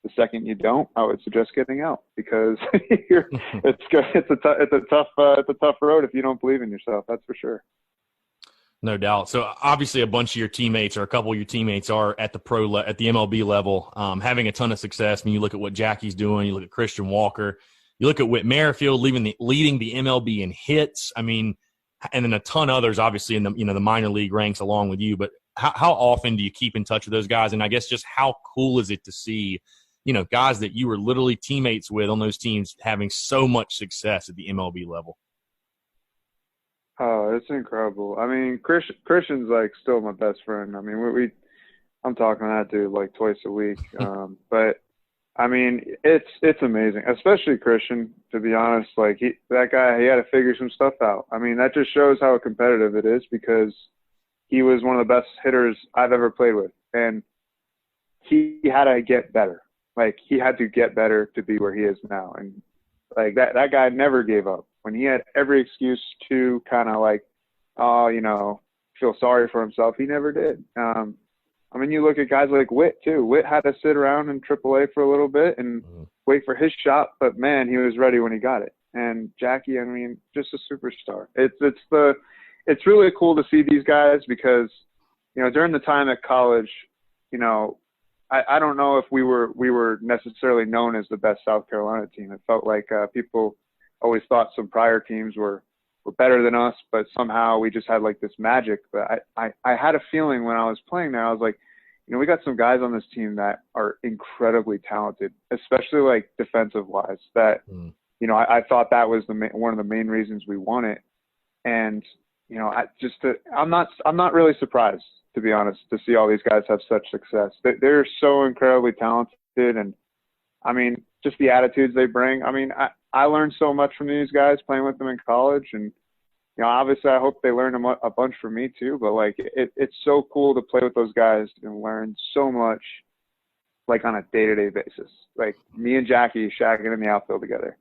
The second you don't, I would suggest getting out, because it's a tough road if you don't believe in yourself. That's for sure. No doubt. So obviously, a bunch of your teammates, or a couple of your teammates, are at the at the MLB level, having a ton of success. I mean, you look at what Jackie's doing. You look at Christian Walker. You look at Whit Merrifield leading the MLB in hits. I mean, and then a ton others, obviously, in the minor league ranks along with you. But how often do you keep in touch with those guys? And I guess just how cool is it to see, guys that you were literally teammates with on those teams having so much success at the MLB level? Oh, it's incredible. I mean, Christian's like still my best friend. I mean, I'm talking to that dude like twice a week. But I mean, it's amazing, especially Christian, to be honest. Like that guy, he had to figure some stuff out. I mean, that just shows how competitive it is, because he was one of the best hitters I've ever played with. And he had to get better. Like, he had to get better to be where he is now. And like that guy never gave up. When he had every excuse to kind of like, feel sorry for himself, he never did. I mean, you look at guys like Whit too. Whit had to sit around in AAA for a little bit and wait for his shot, but man, he was ready when he got it. And Jackie, I mean, just a superstar. It's really cool to see these guys, because, during the time at college, I don't know if we were necessarily known as the best South Carolina team. It felt like people always thought some prior teams were better than us, but somehow we just had like this magic. But I had a feeling when I was playing there, I was like, we got some guys on this team that are incredibly talented, especially like defensive wise, that, I thought that was one of the main reasons we won it. And, I'm not really surprised, to be honest, to see all these guys have such success. They're so incredibly talented. And I mean, just the attitudes they bring. I mean, I learned so much from these guys playing with them in college, and obviously I hope they learn a bunch from me too. But like, it's so cool to play with those guys and learn so much, like on a day-to-day basis. Like me and Jackie shacking in the outfield together.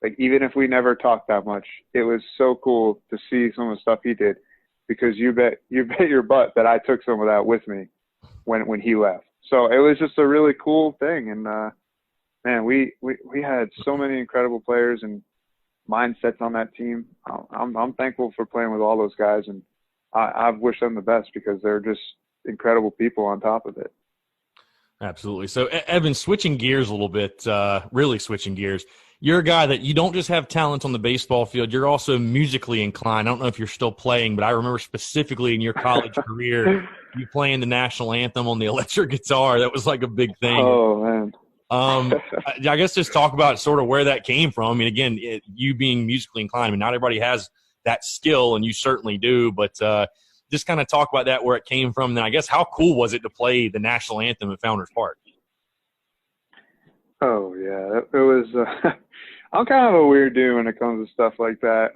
Like, even if we never talked that much, it was so cool to see some of the stuff he did, because you bet your butt that I took some of that with me when he left. So it was just a really cool thing. And man, we had so many incredible players and mindsets on that team. I'm thankful for playing with all those guys, and I wish them the best, because they're just incredible people on top of it. Absolutely. So, Evan, switching gears a little bit, really switching gears. You're a guy that you don't just have talent on the baseball field. You're also musically inclined. I don't know if you're still playing, but I remember specifically in your college career, you playing the national anthem on the electric guitar. That was like a big thing. Oh, man. I guess just talk about sort of where that came from. I mean, again, you being musically inclined, I mean, not everybody has that skill, and you certainly do, but just kind of talk about that, where it came from. And I guess how cool was it to play the national anthem at Founders Park? Oh, yeah. It was I'm kind of a weird dude when it comes to stuff like that.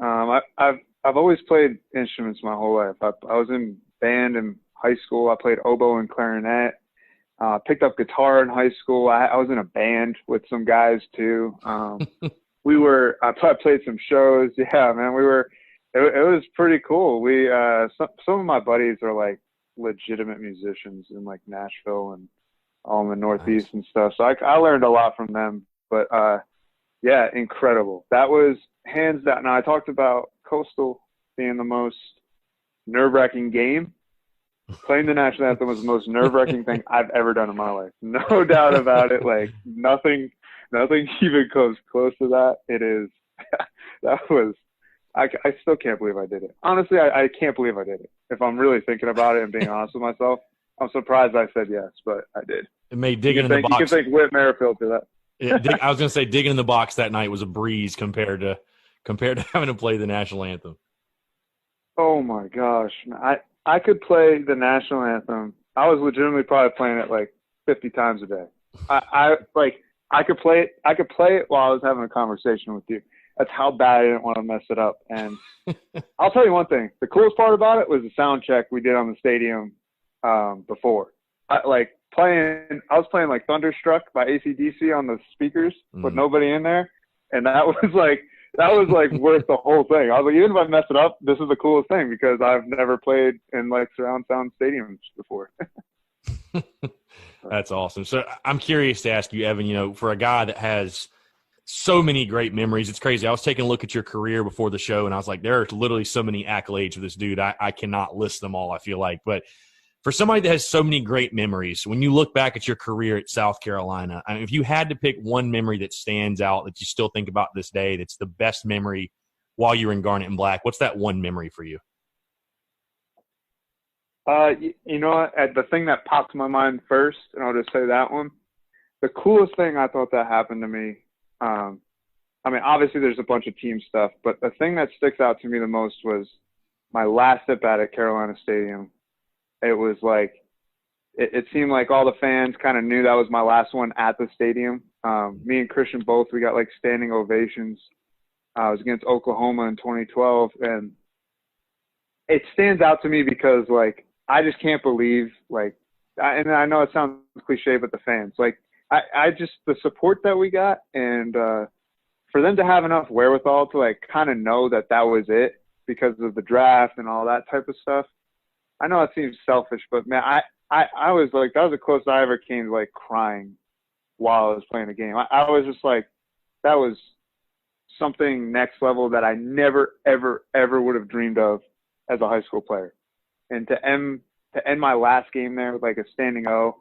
I've always played instruments my whole life. I was in band in high school. I played oboe and clarinet. Picked up guitar in high school. I was in a band with some guys too. I played some shows. Yeah, man, it was pretty cool. Some of my buddies are like legitimate musicians in like Nashville and all in the Northeast and stuff. So I learned a lot from them, but yeah, incredible. That was hands down. Now, I talked about Coastal being the most nerve-wracking game. Playing the national anthem was the most nerve-wracking thing I've ever done in my life. No doubt about it. Like nothing even comes close to that. It is. I still can't believe I did it. Honestly, I can't believe I did it. If I'm really thinking about it and being honest with myself, I'm surprised I said yes, but I did. It made digging in the box. You can thank Whit Merrifield for that. Yeah, I was going to say digging in the box that night was a breeze compared to having to play the national anthem. Oh my gosh, I could play the national anthem. I was legitimately probably playing it like 50 times a day. I I could play it while I was having a conversation with you. That's how bad I didn't want to mess it up. And I'll tell you one thing. The coolest part about it was the sound check we did on the stadium before. I was playing like Thunderstruck by AC/DC on the speakers with nobody in there. And that was like worth the whole thing. I was like, even if I mess it up, this is the coolest thing because I've never played in like surround sound stadiums before. That's awesome. So I'm curious to ask you, Evan, you know, for a guy that has so many great memories, it's crazy. I was taking a look at your career before the show, and I was like, there are literally so many accolades for this dude. I cannot list them all, I feel like. But for somebody that has so many great memories, when you look back at your career at South Carolina, I mean, if you had to pick one memory that stands out that you still think about this day, that's the best memory while you were in Garnet and Black, what's that one memory for you? You know what? The thing that pops in my mind first, and I'll just say that one, the coolest thing I thought that happened to me, I mean, obviously there's a bunch of team stuff, but the thing that sticks out to me the most was my last at-bat at Carolina Stadium. It was like, it seemed like all the fans kind of knew that was my last one at the stadium. Me and Christian both, we got like standing ovations. I was against Oklahoma in 2012, and it stands out to me because like, I just can't believe and I know it sounds cliche, but the fans, like I just, the support that we got and, for them to have enough wherewithal to like kind of know that that was it because of the draft and all that type of stuff. I know it seems selfish, but man, I was like, that was the closest I ever came to like crying while I was playing the game. I was just like, that was something next level that I never, ever, ever would have dreamed of as a high school player. And to end my last game there with like a standing O,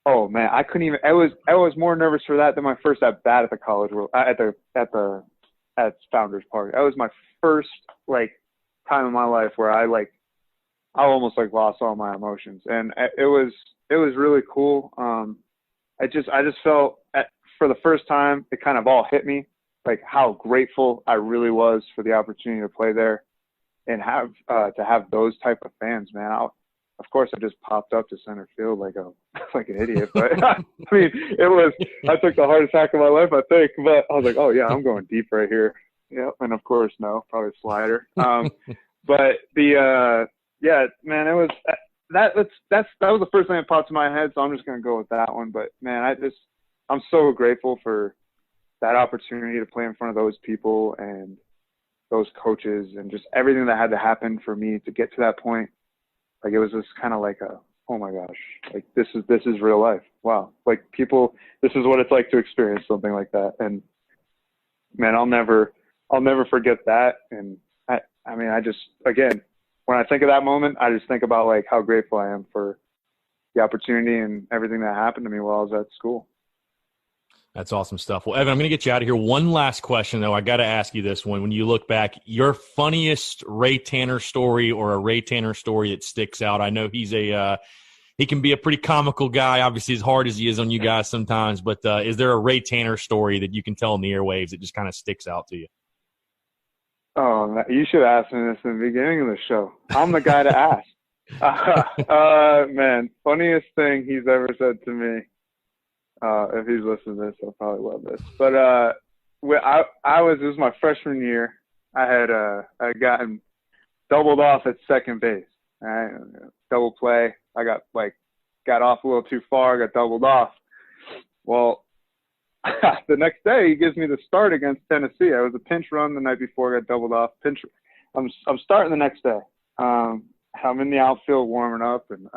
oh man, I couldn't even. I was more nervous for that than my first at bat at the College World at Founders Park. That was my first like time in my life where I almost like lost all my emotions, and it was really cool. I just felt for the first time it kind of all hit me, like how grateful I really was for the opportunity to play there. And to have those type of fans, man. Of course, I just popped up to center field like an idiot. But I mean, I took the heart attack of my life, I think. But I was like, oh yeah, I'm going deep right here. Yeah, and of course, no, probably slider. But yeah, man, it was that was the first thing that popped in my head. So I'm just gonna go with that one. But man, I'm so grateful for that opportunity to play in front of those people and those coaches and just everything that had to happen for me to get to that point. Like it was just kind of like oh my gosh, like this is real life. Wow. Like people, this is what it's like to experience something like that. And man, I'll never forget that. And I mean, I just, again, when I think of that moment, I just think about like how grateful I am for the opportunity and everything that happened to me while I was at school. That's awesome stuff. Well, Evan, I'm going to get you out of here. One last question, though. I got to ask you this one. When you look back, your funniest Ray Tanner story or a Ray Tanner story that sticks out. I know he can be a pretty comical guy, obviously as hard as he is on you guys sometimes, but is there a Ray Tanner story that you can tell in the airwaves that just kind of sticks out to you? Oh, you should ask me this in the beginning of the show. I'm the guy to ask. Man, funniest thing he's ever said to me. If he's listening to this, I'll probably love this. But it was my freshman year. I had gotten doubled off at second base. All right? Double play. I got off a little too far, got doubled off. Well, the next day he gives me the start against Tennessee. I was a pinch run the night before, got doubled off. I'm starting the next day. I'm in the outfield warming up, and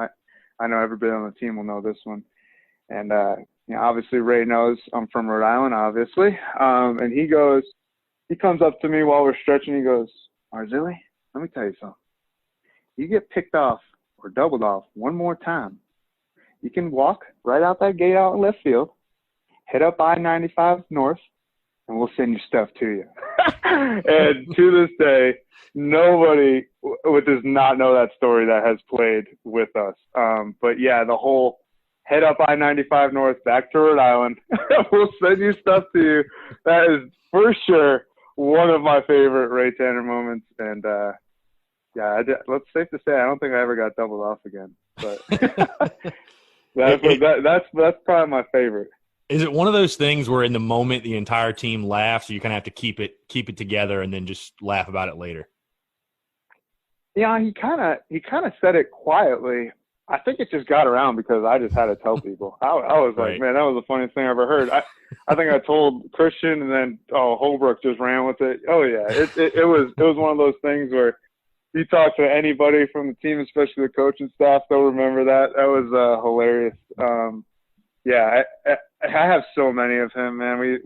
I know everybody on the team will know this one. And obviously Ray knows I'm from Rhode Island, obviously. And he comes up to me while we're stretching. He goes, Marzilli, let me tell you something. You get picked off or doubled off one more time, you can walk right out that gate out in left field, hit up I-95 North, and we'll send your stuff to you. And to this day, nobody does not know that story that has played with us. But yeah, the whole head up I-95 North back to Rhode Island. We'll send you stuff to you. That is for sure one of my favorite Ray Tanner moments. And yeah, it's safe to say I don't think I ever got doubled off again. But that's probably my favorite. Is it one of those things where in the moment the entire team laughs, so you kind of have to keep it together and then just laugh about it later? Yeah, he kind of said it quietly. I think it just got around because I just had to tell people. I was like, man, that was the funniest thing I ever heard. I think I told Christian, and then Holbrook just ran with it. Oh yeah, it was one of those things where you talk to anybody from the team, especially the coaching staff, they'll remember that. That was hilarious. Yeah, I have so many of him, man.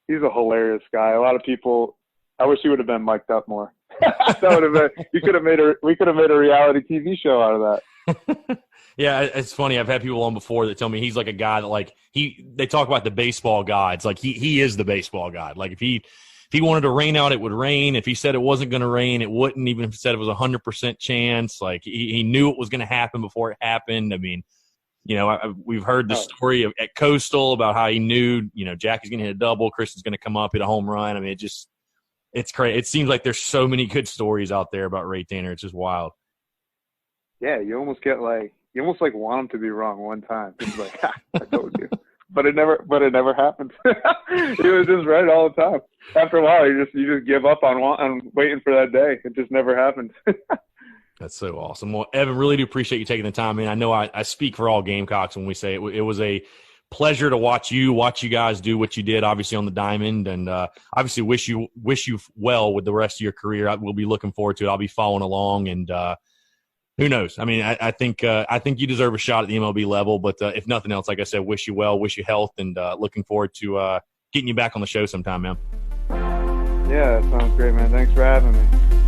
He's a hilarious guy. A lot of people. I wish he would have been mic'd up more. That would have been. We could have made a reality TV show out of that. Yeah, it's funny. I've had people on before that tell me he's like a guy that like they talk about the baseball god. It's like he is the baseball god. Like if he wanted to rain out, it would rain. If he said it wasn't going to rain, it wouldn't. Even if he said it was 100% chance, like he knew it was going to happen before it happened. I mean, we've heard the story at Coastal about how he knew, Jackie's going to hit a double, Christian's going to come up, hit a home run. I mean, it's crazy. It seems like there's so many good stories out there about Ray Tanner. It's just wild. Yeah, you almost want him to be wrong one time. It's like, I told you. But it never happened. He was just right all the time. After a while, you just give up on waiting for that day. It just never happened. That's so awesome. Well, Evan, really do appreciate you taking the time. I know I speak for all Gamecocks when we say it was a pleasure to watch you guys do what you did, obviously on the diamond, and obviously wish you well with the rest of your career. We'll be looking forward to it. I'll be following along, and who knows? I mean, I think you deserve a shot at the MLB level, but if nothing else, like I said, wish you well, wish you health, and looking forward to getting you back on the show sometime, man. Yeah, that sounds great, man. Thanks for having me.